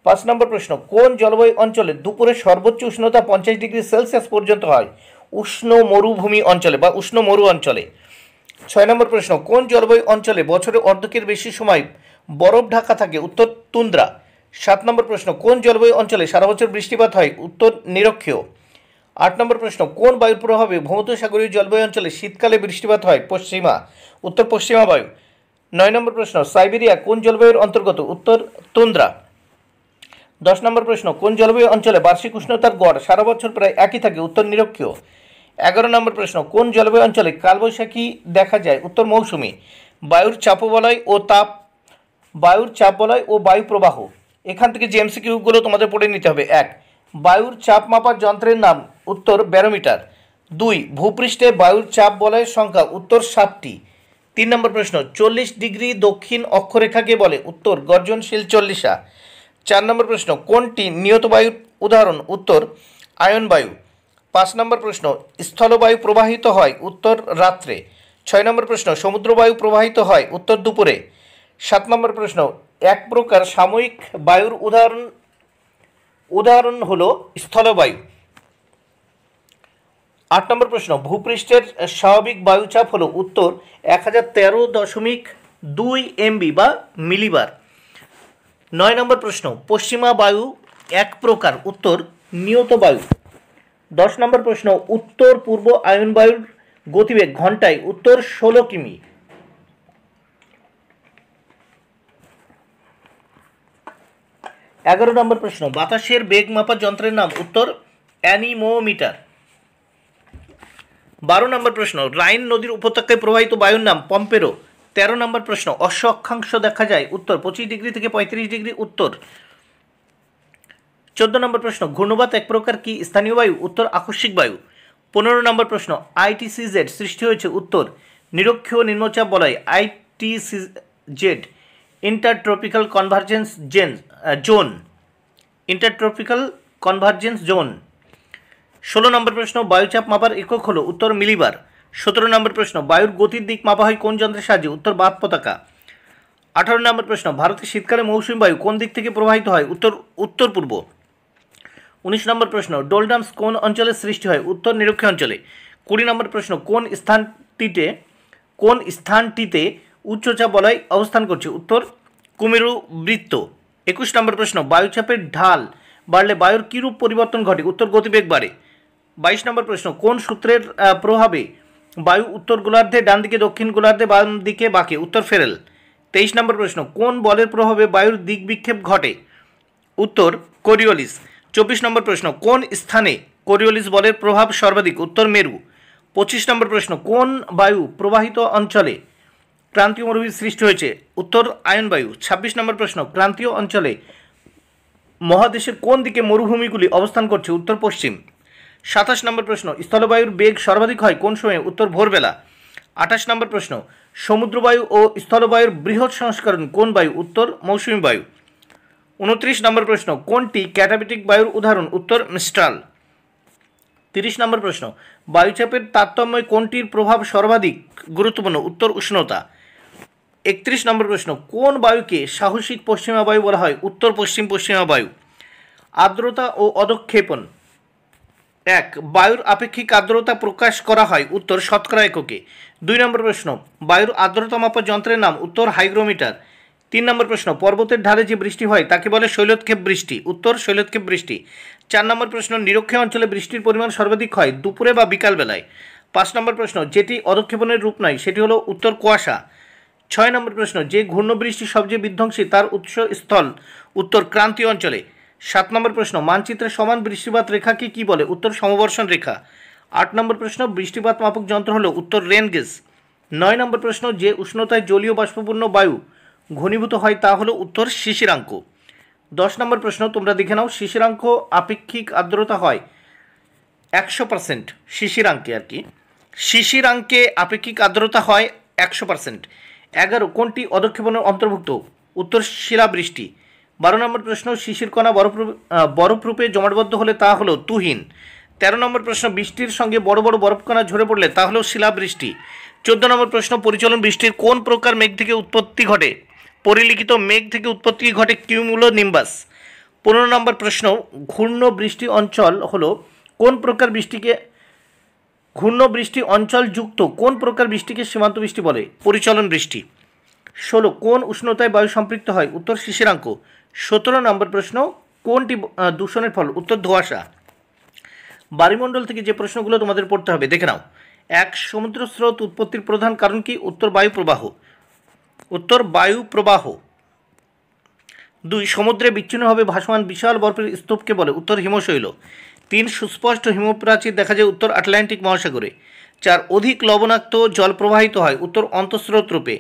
5 নম্বর প্রশ্ন, কোন জলবায়ু অঞ্চলে দুপুরে সর্বোচ্চ উষ্ণতা 50 ডিগ্রি সেলসিয়াস পর্যন্ত হয় উষ্ণ মরুভূমি অঞ্চলে বা উষ্ণ মরু অঞ্চলে। 6 নম্বর প্রশ্ন, কোন জলবায়ু অঞ্চলে বছরে অর্ধেকের বেশি সময় বরফ ঢাকা থাকে উত্তর তুন্দ্রা। 7 নম্বর প্রশ্ন, কোন জলবায়ু অঞ্চলে সারা বছর বৃষ্টিপাত হয় উত্তর নিরক্ষীয়। 8 নম্বর প্রশ্ন, কোন বায়ুর প্রভাবে ভূমধ্যসাগরীয় জলবায়ু অঞ্চলে শীতকালে বৃষ্টিপাত হয় উত্তর পশ্চিমা বায়ু। 9 নম্বর প্রশ্ন, সাইবেরিয়া কোন জলবায়ুর অন্তর্গত উত্তর তুন্দ্রা। 10 নম্বর প্রশ্ন, কোন জলবায়ু অঞ্চলে বার্ষিক উষ্ণতার গড় সারা বছর প্রায় একই থাকে উত্তর নিরক্ষীয়। 11 নম্বর প্রশ্ন, কোন জলবায়ু অঞ্চলে কালবৈশাখী দেখা যায় উত্তর মৌসুমী। বায়ুর চাপ বলয় ও বায়ু প্রবাহ। এখান থেকে যে এমসিকিউগুলো তোমাদের পড়ে নিতে হবে। 1 বায়ুর চাপ মাপার যন্ত্রের নাম উত্তর ব্যারোমিটার। 2 ভূপৃষ্ঠে বায়ুর চাপ বলয়ের সংখ্যা উত্তর 7টি। 3 নম্বর প্রশ্ন, 40 ডিগ্রি দক্ষিণ অক্ষরেখাকে বলে উত্তর গর্জনশীল চল্লিশা। 4 নম্বর প্রশ্ন, কোনটি নিয়ত বায়ুর উদাহরণ উত্তর আয়ন বায়ু। 5 নম্বর প্রশ্ন, স্থলবায়ু প্রবাহিত হয় উত্তর রাত্রে। 6 নম্বর প্রশ্ন, সমুদ্র বায়ু প্রবাহিত হয় উত্তর দুপুরে। 7 নম্বর প্রশ্ন, এক প্রকার সাময়িক বায়ুর উদাহরণ হলো স্থলবায়ু। 8 নম্বর প্রশ্ন, ভূপৃষ্ঠের স্বাভাবিক বায়ুচাপ হলো উত্তর 1013.2 MB বা মিলিবার। 9 নম্বর প্রশ্ন, পশ্চিমা বায়ু এক প্রকার উত্তর নিয়ত বায়ু। 10 নম্বর প্রশ্ন, উত্তর পূর্ব আয়ন বায়ুর গতিবেগ ঘন্টায় উত্তর 16 কিমি। 11 নম্বর প্রশ্ন, বাতাসের বেগ মাপার যন্ত্রের নাম উত্তর অ্যানিমোমিটার। 12 নম্বর প্রশ্ন, রাইন নদীর উপত্যকায় প্রবাহিত বায়ুর নাম পম্পেরো। 13 নম্বর প্রশ্ন, অশ্ব অক্ষাংশ দেখা যায় উত্তর 25 ডিগ্রি থেকে 35 ডিগ্রি উত্তর। 14 নম্বর প্রশ্ন, ঘূর্ণবাত এক প্রকার কি স্থানীয় বায়ু উত্তর আকস্মিক বায়ু। 15 নম্বর প্রশ্ন, ITCZ সৃষ্টি হয়েছে উত্তর নিরক্ষীয় নিম্নচাপ বলয় ITCZ ইন্টারট্রপিক্যাল কনভার্জেন্স জোন। 16 নম্বর প্রশ্ন, বায়ুচাপ মাপার একক হলো উত্তর মিলিবার। 17 নম্বর প্রশ্ন, বায়ুর গতির দিক মাপা হয় কোন যন্ত্রের সাহায্যে উত্তর বাত পতাকা। 18 নম্বর প্রশ্ন, ভারতের শীতকালে মৌসুমী বায়ু কোন দিক থেকে প্রবাহিত হয়? উত্তর উত্তর পূর্ব। 19 নম্বর প্রশ্ন, ডোলডামস কোন অঞ্চলে সৃষ্টি হয়? উত্তর নিরক্ষীয় অঞ্চলে। 20 নম্বর প্রশ্ন, কোন স্থানটিতে উচ্চচাপ বলয় অবস্থান করছে? উত্তর কুমেরু বৃত্ত। 21 নম্বর প্রশ্ন, বায়ুচাপের ঢাল বাড়লে বায়ুর কিরূপ পরিবর্তন ঘটে? উত্তর গতিবেগ বাড়ে। 22 নম্বর প্রশ্ন, কোন সূত্রের প্রভাবে বায়ু উত্তর গোলার্ধে ডান দিকে দক্ষিণ গোলার্ধে বাম দিকে বাঁকে? উত্তর ফেরেল। 23 নম্বর প্রশ্ন, কোন বলের প্রভাবে বায়ুর দিক বিক্ষেপ ঘটে? উত্তর কোরিওলিস। 24 নম্বর প্রশ্ন, কোন স্থানে কোরিওলিস বলের প্রভাব সর্বাধিক? উত্তর মেরু। 25 নম্বর প্রশ্ন, কোন বায়ু প্রবাহিত অঞ্চলে ক্রান্তীয় মরুভূমির সৃষ্টি হয়েছে? উত্তর আয়ন বায়ু। 26 নম্বর প্রশ্ন, ক্রান্তীয় অঞ্চলে মহাদেশের কোন দিকে মরুভূমিগুলি অবস্থান করছে? উত্তর পশ্চিম। 27 নম্বর প্রশ্ন, স্থলবায়ুর বেগ সর্বাধিক হয় কোন সময়ে? উত্তর ভোরবেলা। 28 নম্বর প্রশ্ন, সমুদ্রবায়ু ও স্থলবায়ুর বৃহৎ সংস্করণ কোন বায়ু? উত্তর মৌসুমী বায়ু। 29 নম্বর প্রশ্ন, কোনটি ক্যাটাবেটিক বায়ুর উদাহরণ? উত্তর মিস্ট্রাল। 30 নম্বর প্রশ্ন, বায়ুচাপের তারতম্যে কোনটির প্রভাব সর্বাধিক গুরুত্বপূর্ণ? উত্তর উষ্ণতা। 31 নম্বর প্রশ্ন, কোন বায়ুকে সাহসিক পশ্চিমা বায়ু বলা হয়? উত্তর পশ্চিম পশ্চিমা বায়ু। আর্দ্রতা ও অধক্ষেপণ। 1. বায়ুর আপেক্ষিক আর্দ্রতা প্রকাশ করা হয়? উত্তর শতকরা এককে। 2 নম্বর প্রশ্ন, বায়ুর আর্দ্রতা মাপার যন্ত্রের নাম? উত্তর হাইগ্রোমিটার। 3 নম্বর প্রশ্ন, পর্বতের ঢালে যে বৃষ্টি হয় তাকে বলে শৈলোৎক্ষেপ বৃষ্টি? উত্তর শৈলোৎক্ষেপ বৃষ্টি। 4 নম্বর প্রশ্ন, নিরক্ষীয় অঞ্চলে বৃষ্টির পরিমাণ সর্বাধিক হয় দুপুরে বা বিকালবেলায়? 5 নম্বর প্রশ্ন, যেটি অধক্ষেপণের রূপ নয় সেটি হলো? উত্তর কুয়াশা। 6 নম্বর প্রশ্ন, যে ঘূর্ণ বৃষ্টি সবচেয়ে বিধ্বংসী তার উৎসস্থল? উত্তর ক্রান্তীয় অঞ্চলে। 7 নম্বর প্রশ্ন, মানচিত্রে সমান বৃষ্টিপাত রেখাকে কি বলে? উত্তর সমবর্ষণ রেখা। 8 নম্বর প্রশ্ন, বৃষ্টিপাত মাপক যন্ত্র হলো? উত্তর রেন গেজ। 9 নম্বর প্রশ্ন, যে উষ্ণতায় জলীয় বাষ্পপূর্ণ বায়ু ঘনীভূত হয় তা হলো? উত্তর শিশিরাঙ্ক। 10 নম্বর প্রশ্ন, তোমরা দেখে নাও, শিশিরাঙ্ক আপেক্ষিক আর্দ্রতা হয় 100%। শিশিরাঙ্কে আর কি, শিশিরাঙ্কে আপেক্ষিক আর্দ্রতা হয় 100%। 11, কোনটি অধক্ষেপণের অন্তর্ভুক্ত? উত্তর শিলাবৃষ্টি। 12 নম্বর প্রশ্ন, শিশির কণা বরফরূপে জমাটবদ্ধ হলে তা হলো? তুহিন। 13 নম্বর প্রশ্ন, বৃষ্টির সঙ্গে বড় বড় বরফকণা ঝরে পড়লে তা হলো শিলাবৃষ্টি। 14 নম্বর প্রশ্ন, পরিচলন বৃষ্টির কোন প্রকার মেঘ থেকে উৎপত্তি ঘটে? পরিলিখিত মেঘ থেকে উৎপত্তি ঘটে কিউমুলোনিম্বাস। 15 নম্বর প্রশ্ন, ঘূর্ণ বৃষ্টি অঞ্চল হলো কোন প্রকার বৃষ্টিকে? ঘূর্ণ বৃষ্টি অঞ্চল যুক্ত কোন প্রকার বৃষ্টিকে সীমান্ত বৃষ্টি বলে? পরিচলন বৃষ্টি। 16, কোন উষ্ণতায় বায়ু সম্পৃক্ত হয়? উত্তর শিশিরাঙ্ক। 17 নম্বর প্রশ্ন, কোনটি দূষণের ফল? উত্তর ধোঁয়াশা। বায়ুমণ্ডল থেকে যে প্রশ্নগুলো তোমাদের পড়তে হবে দেখে নাও। 1, সমুদ্র স্রোত উৎপত্তির প্রধান কারণ কি? উত্তর বায়ু প্রবাহ। উত্তর বায়ু প্রবাহ। 2, সমুদ্রে বিচ্ছিন্নভাবে ভাসমান বিশাল বরফের স্তূপকে বলে? উত্তর হিমশৈল। 3, সুস্পষ্ট হিমপ্রাচীর দেখা যায়? উত্তর আটলান্টিক মহাসাগরে। 4, অধিক লবণাক্ত জল প্রবাহিত হয়? উত্তর অন্তঃস্রোত রূপে।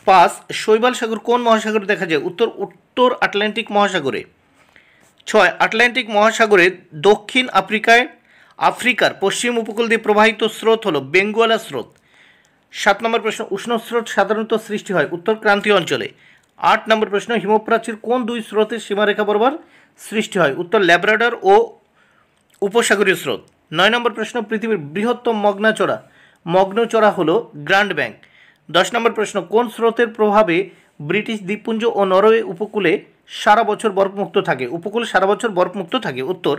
5, শৈবাল সাগর কোন মহাসাগরে দেখা যায়? উত্তর উত্তর আটলান্টিক মহাসাগরে। 6, আটলান্টিক মহাসাগরের দক্ষিণ আফ্রিকার পশ্চিম উপকূল দিয়ে প্রবাহিত স্রোত হলো বেঙ্গুয়ালা স্রোত। 7 নম্বর প্রশ্ন, উষ্ণ স্রোত সাধারণত সৃষ্টি হয়? উত্তর ক্রান্তীয় অঞ্চলে। 8 নম্বর প্রশ্ন, হিমপ্রাচীর কোন দুই স্রোতের সীমারেখা বরাবর সৃষ্টি হয়? উত্তর ল্যাব্রাডর ও উপসাগরীয় স্রোত। 9 নম্বর প্রশ্ন, পৃথিবীর বৃহত্তম মগ্নচড়া হলো গ্র্যান্ড ব্যাংক। 10 নম্বর প্রশ্ন, কোন স্রোতের প্রভাবে ব্রিটিশ দ্বীপপুঞ্জ ও নরওয়ে উপকূলে সারা বছর বরফমুক্ত থাকে? উপকূল সারা বছর বরফমুক্ত থাকে? উত্তর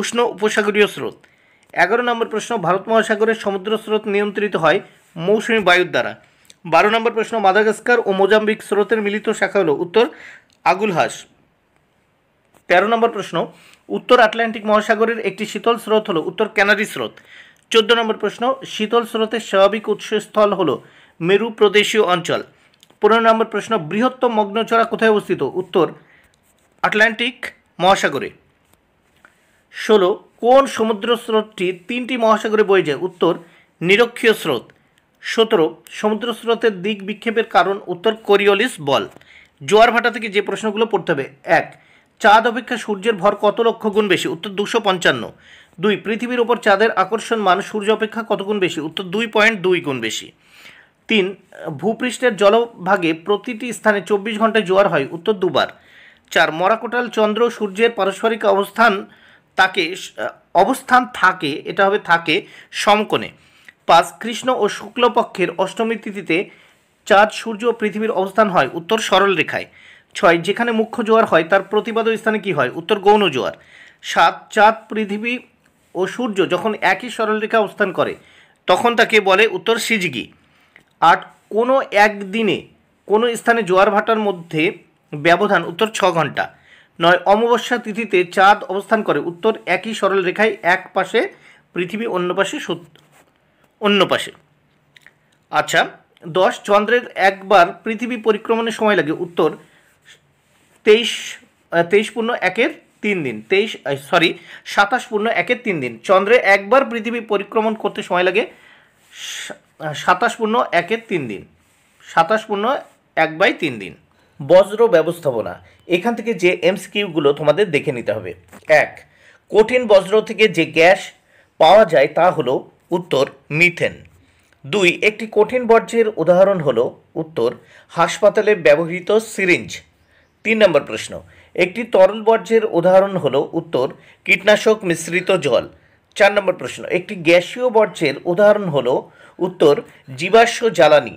উষ্ণ উপসাগরীয় স্রোত। 11 নম্বর প্রশ্ন, ভারত মহাসাগরের সমুদ্র স্রোত নিয়ন্ত্রিত হয় মৌসুমী বায়ুর দ্বারা। 12 নম্বর প্রশ্ন, মাদাগাস্কার ও মোজাম্বিক স্রোতের মিলিত শাখা হলো? উত্তর আগুলহাস। 13 নম্বর প্রশ্ন, উত্তর আটলান্টিক মহাসাগরের একটি শীতল স্রোত হলো? উত্তর ক্যানারি স্রোত। 14 নম্বর প্রশ্ন, শীতল স্রোতের স্বাভাবিক উৎসস্থল হলো মেরু প্রদেশীয় অঞ্চল। 15 নম্বর প্রশ্ন, বৃহত্তম মগ্নচড়া কোথায় অবস্থিত? উত্তর আটলান্টিক মহাসাগরে। 16, কোন সমুদ্র স্রোতটি 3টি মহাসাগরে বয়ে যায়? উত্তর নিরক্ষীয় স্রোত। 17, সমুদ্র স্রোতের দিক বিক্ষেপের কারণ? উত্তর কোরিওলিস বল। জোয়ার ভাটা থেকে যে প্রশ্নগুলো পড়তে হবে। 1, চাঁদ অপেক্ষা সূর্যের ভর কত লক্ষ গুণ বেশি? উত্তর 255। 2, পৃথিবীর ওপর চাঁদের আকর্ষণ মান সূর্য অপেক্ষা কত গুণ বেশি? উত্তর 2.2 গুণ বেশি। 3, ভূপৃষ্ঠের জলভাগে প্রতিটি স্থানে 24 ঘন্টায় জোয়ার হয়? উত্তর 2 বার। 4, মরাকোটাল চন্দ্র সূর্যের পারস্পরিক অবস্থান থাকে, এটা হবে থাকে সমকোণে। 5, কৃষ্ণ ও শুক্লপক্ষের অষ্টমী তিথিতে চাঁদ, সূর্য ও পৃথিবীর অবস্থান হয়? উত্তর সরল রেখায়। 6 যেখানে মুখ্য জোয়ার হয় তার প্রতিপাদ্য স্থানে কি হয়? উত্তর গৌণ জোয়ার। 7 চাঁদ, পৃথিবী ও সূর্য যখন একই সরল রেখা অবস্থান করে তখন তাকে বলে? উত্তর সিজগি। 8 কোনো একদিনে কোনো স্থানে জোয়ার ভাটার মধ্যে ব্যবধান? উত্তর 6 ঘন্টা। 9 অমাবস্যা তিথিতে চাঁদ অবস্থান করে? উত্তর একই সরল রেখায়, এক পাশে পৃথিবী, অন্য পাশে। আচ্ছা, 10 চন্দ্রের একবার পৃথিবী পরিক্রমণের সময় লাগে? উত্তর 23.1 দিন। 27.1 দিন। চন্দ্রে একবার পৃথিবী পরিক্রমণ করতে সময় লাগে 27.1 দিন। 27.1/3 দিন। বজ্র ব্যবস্থাপনা, এখান থেকে যে এমসিকিউগুলো তোমাদের দেখে নিতে হবে। 1 কঠিন বজ্র থেকে যে গ্যাস পাওয়া যায় তা হলো? উত্তর মিথেন। 2 একটি কঠিন বর্জ্যের উদাহরণ হলো? উত্তর হাসপাতালে ব্যবহৃত সিরিঞ্জ। 3 নম্বর প্রশ্ন, একটি তরল বর্জ্যের উদাহরণ হলো? উত্তর কীটনাশক মিশ্রিত জল। 4 নম্বর প্রশ্ন, একটি গ্যাসীয় বর্জ্যের উদাহরণ হলো? উত্তর জীবাশ্ম জ্বালানি।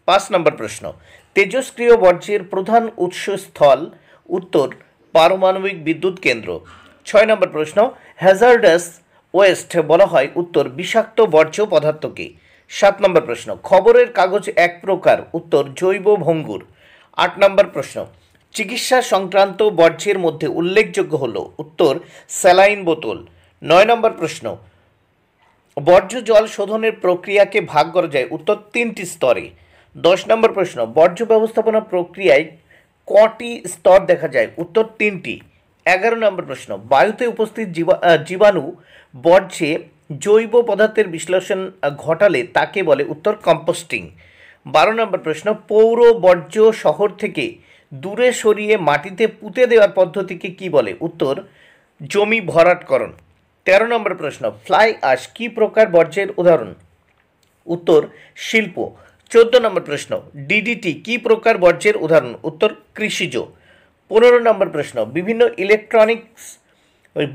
5 নম্বর প্রশ্ন, তেজস্ক্রিয় বর্জ্যের প্রধান উৎসস্থল? উত্তর পারমাণবিক বিদ্যুৎ কেন্দ্র। 6 নম্বর প্রশ্ন, হ্যাজার্ডাস ওয়েস্ট বলা হয়? উত্তর বিষাক্ত বর্জ্য পদার্থকে। 7 নম্বর প্রশ্ন, খবরের কাগজ এক প্রকার? উত্তর জৈব ভঙ্গুর। 8 নম্বর প্রশ্ন, চিকিৎসা সংক্রান্ত বর্জ্যের মধ্যে উল্লেখযোগ্য হলো? উত্তর স্যালাইন বোতল। 9 নম্বর প্রশ্ন, বর্জ্য জল শোধনের প্রক্রিয়াকে ভাগ করা যায়? উত্তর 3টি স্তরে। 10 নম্বর প্রশ্ন, বর্জ্য ব্যবস্থাপনা প্রক্রিয়ায় কটি স্তর দেখা যায়? উত্তর 3টি। 11 নম্বর প্রশ্ন, বায়ুতে উপস্থিত জীবাণু বর্জ্যে জৈব পদার্থের বিশ্লেষণ ঘটালে তাকে বলে? উত্তর কম্পোস্টিং। 12 নম্বর প্রশ্ন, পৌর বর্জ্য শহর থেকে দূরে সরিয়ে মাটিতে পুঁতে দেওয়ার পদ্ধতিকে কি বলে? উত্তর জমি ভরাটকরণ। 13 নম্বর প্রশ্ন, ফ্লাই অ্যাশ কি প্রকার বর্জ্যের উদাহরণ? উত্তর শিল্প। 14 নম্বর প্রশ্ন, ডিডিটি কি প্রকার বর্জ্যের উদাহরণ? উত্তর কৃষিজ। 15 নম্বর প্রশ্ন, বিভিন্ন ইলেকট্রনিক্স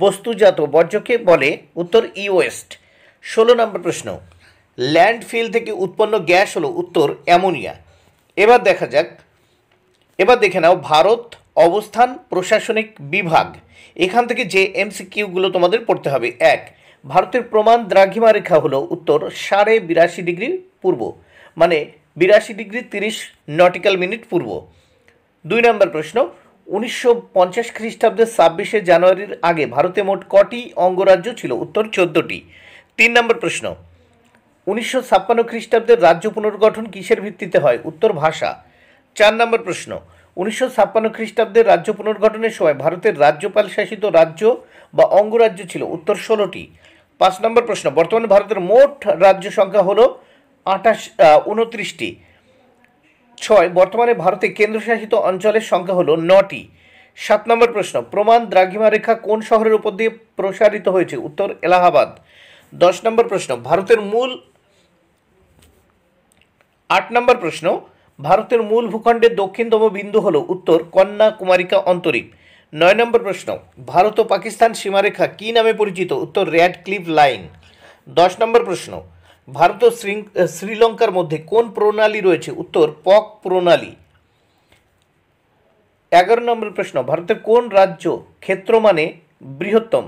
বস্তুজাত বর্জ্যকে বলে? উত্তর ই ওয়েস্ট। 16 নম্বর প্রশ্ন, ল্যান্ডফিল থেকে উৎপন্ন গ্যাস হলো? উত্তর অ্যামোনিয়া। এবার দেখে নাও ভারত অবস্থান প্রশাসনিক বিভাগ, এখান থেকে যে এমসিকিউগুলো তোমাদের পড়তে হবে। 1 ভারতের প্রমাণ দ্রাঘিমা রেখা হলো? উত্তর 82.5 পূর্ব, মানে 82°30 নটিক্যাল মিনিট পূর্ব। 2 নম্বর প্রশ্ন, 1950 খ্রিস্টাব্দের 26শে জানুয়ারির আগে ভারতে মোট কটি অঙ্গরাজ্য ছিল? উত্তর 14টি। 3 নম্বর প্রশ্ন, 1956 খ্রিস্টাব্দের রাজ্য পুনর্গঠন কিসের ভিত্তিতে হয়? উত্তর ভাষা। 4 নম্বর প্রশ্ন, 1956 খ্রিস্টাব্দের রাজ্য পুনর্গঠনের সময় ভারতের রাজ্যপাল শাসিত রাজ্য বা অঙ্গরাজ্য ছিল? উত্তর 16টি। 5 নম্বর প্রশ্ন, বর্তমানে ভারতের মোট রাজ্য সংখ্যা হলো 29টি। 6 বর্তমানে ভারতে কেন্দ্রশাসিত অঞ্চলের সংখ্যা হলো 9টি। 7 নম্বর প্রশ্ন, প্রমাণ দ্রাঘিমা রেখা কোন শহরের উপর দিয়ে প্রসারিত হয়েছে? উত্তর এলাহাবাদ। 10 নম্বর প্রশ্ন, 8 নম্বর প্রশ্ন, ভারতের মূল ভূখণ্ডের দক্ষিণতম বিন্দু হলো? উত্তর কন্যাকুমারিকা অন্তরীপ। 9 নম্বর প্রশ্ন, ভারত ও পাকিস্তান সীমারেখা কী নামে পরিচিত? উত্তর র্যাডক্লিফ লাইন। 10 নম্বর প্রশ্ন, ভারত ও শ্রীলঙ্কার মধ্যে কোন প্রণালী রয়েছে? উত্তর পক প্রণালী। 11 নম্বর প্রশ্ন, ভারতের কোন রাজ্য ক্ষেত্রমানে বৃহত্তম?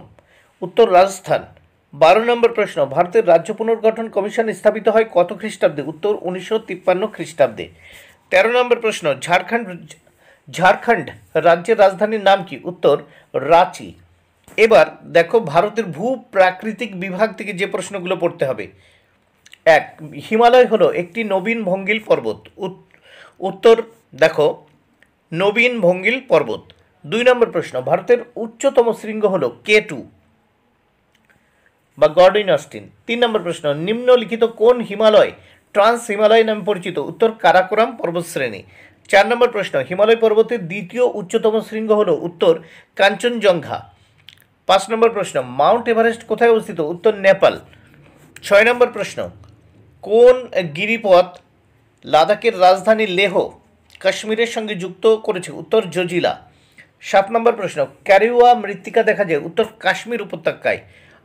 উত্তর রাজস্থান। 12 নম্বর প্রশ্ন, ভারতের রাজ্য পুনর্গঠন কমিশন স্থাপিত হয় কত খ্রিস্টাব্দে? উত্তর 1953 খ্রিস্টাব্দে। 13 নম্বর প্রশ্ন, ঝাড়খণ্ড রাজ্যের রাজধানীর নাম কি? উত্তর রাঁচি। এবার দেখো ভারতের ভূ প্রাকৃতিক বিভাগ থেকে যে প্রশ্নগুলো পড়তে হবে। 1 হিমালয় হলো একটি নবীন ভঙ্গিল পর্বত? উত্তর দেখো নবীন ভঙ্গিল পর্বত। 2 নম্বর প্রশ্ন, ভারতের উচ্চতম শৃঙ্গ হলো K2 বা গর্ডন অস্টিন। 3 নম্বর প্রশ্ন, নিম্নলিখিত কোন হিমালয় ট্রান্স হিমালয় নামে পরিচিত? উত্তর কারাকোরাম পর্বতশ্রেণী। 4 নম্বর প্রশ্ন, হিমালয় পর্বতের দ্বিতীয় উচ্চতম শৃঙ্গ হলো? উত্তর কাঞ্চনজঙ্ঘা। 5 নম্বর প্রশ্ন, মাউন্ট এভারেস্ট কোথায় অবস্থিত? উত্তর নেপাল। 6 নম্বর প্রশ্ন, কোন গিরিপথ লাদাখের রাজধানী লেহ কাশ্মীরের সঙ্গে যুক্ত করেছে? উত্তর জজিলা। 7 নম্বর প্রশ্ন, ক্যারিওয়া মৃত্তিকা দেখা যায়? উত্তর কাশ্মীর উপত্যকায়।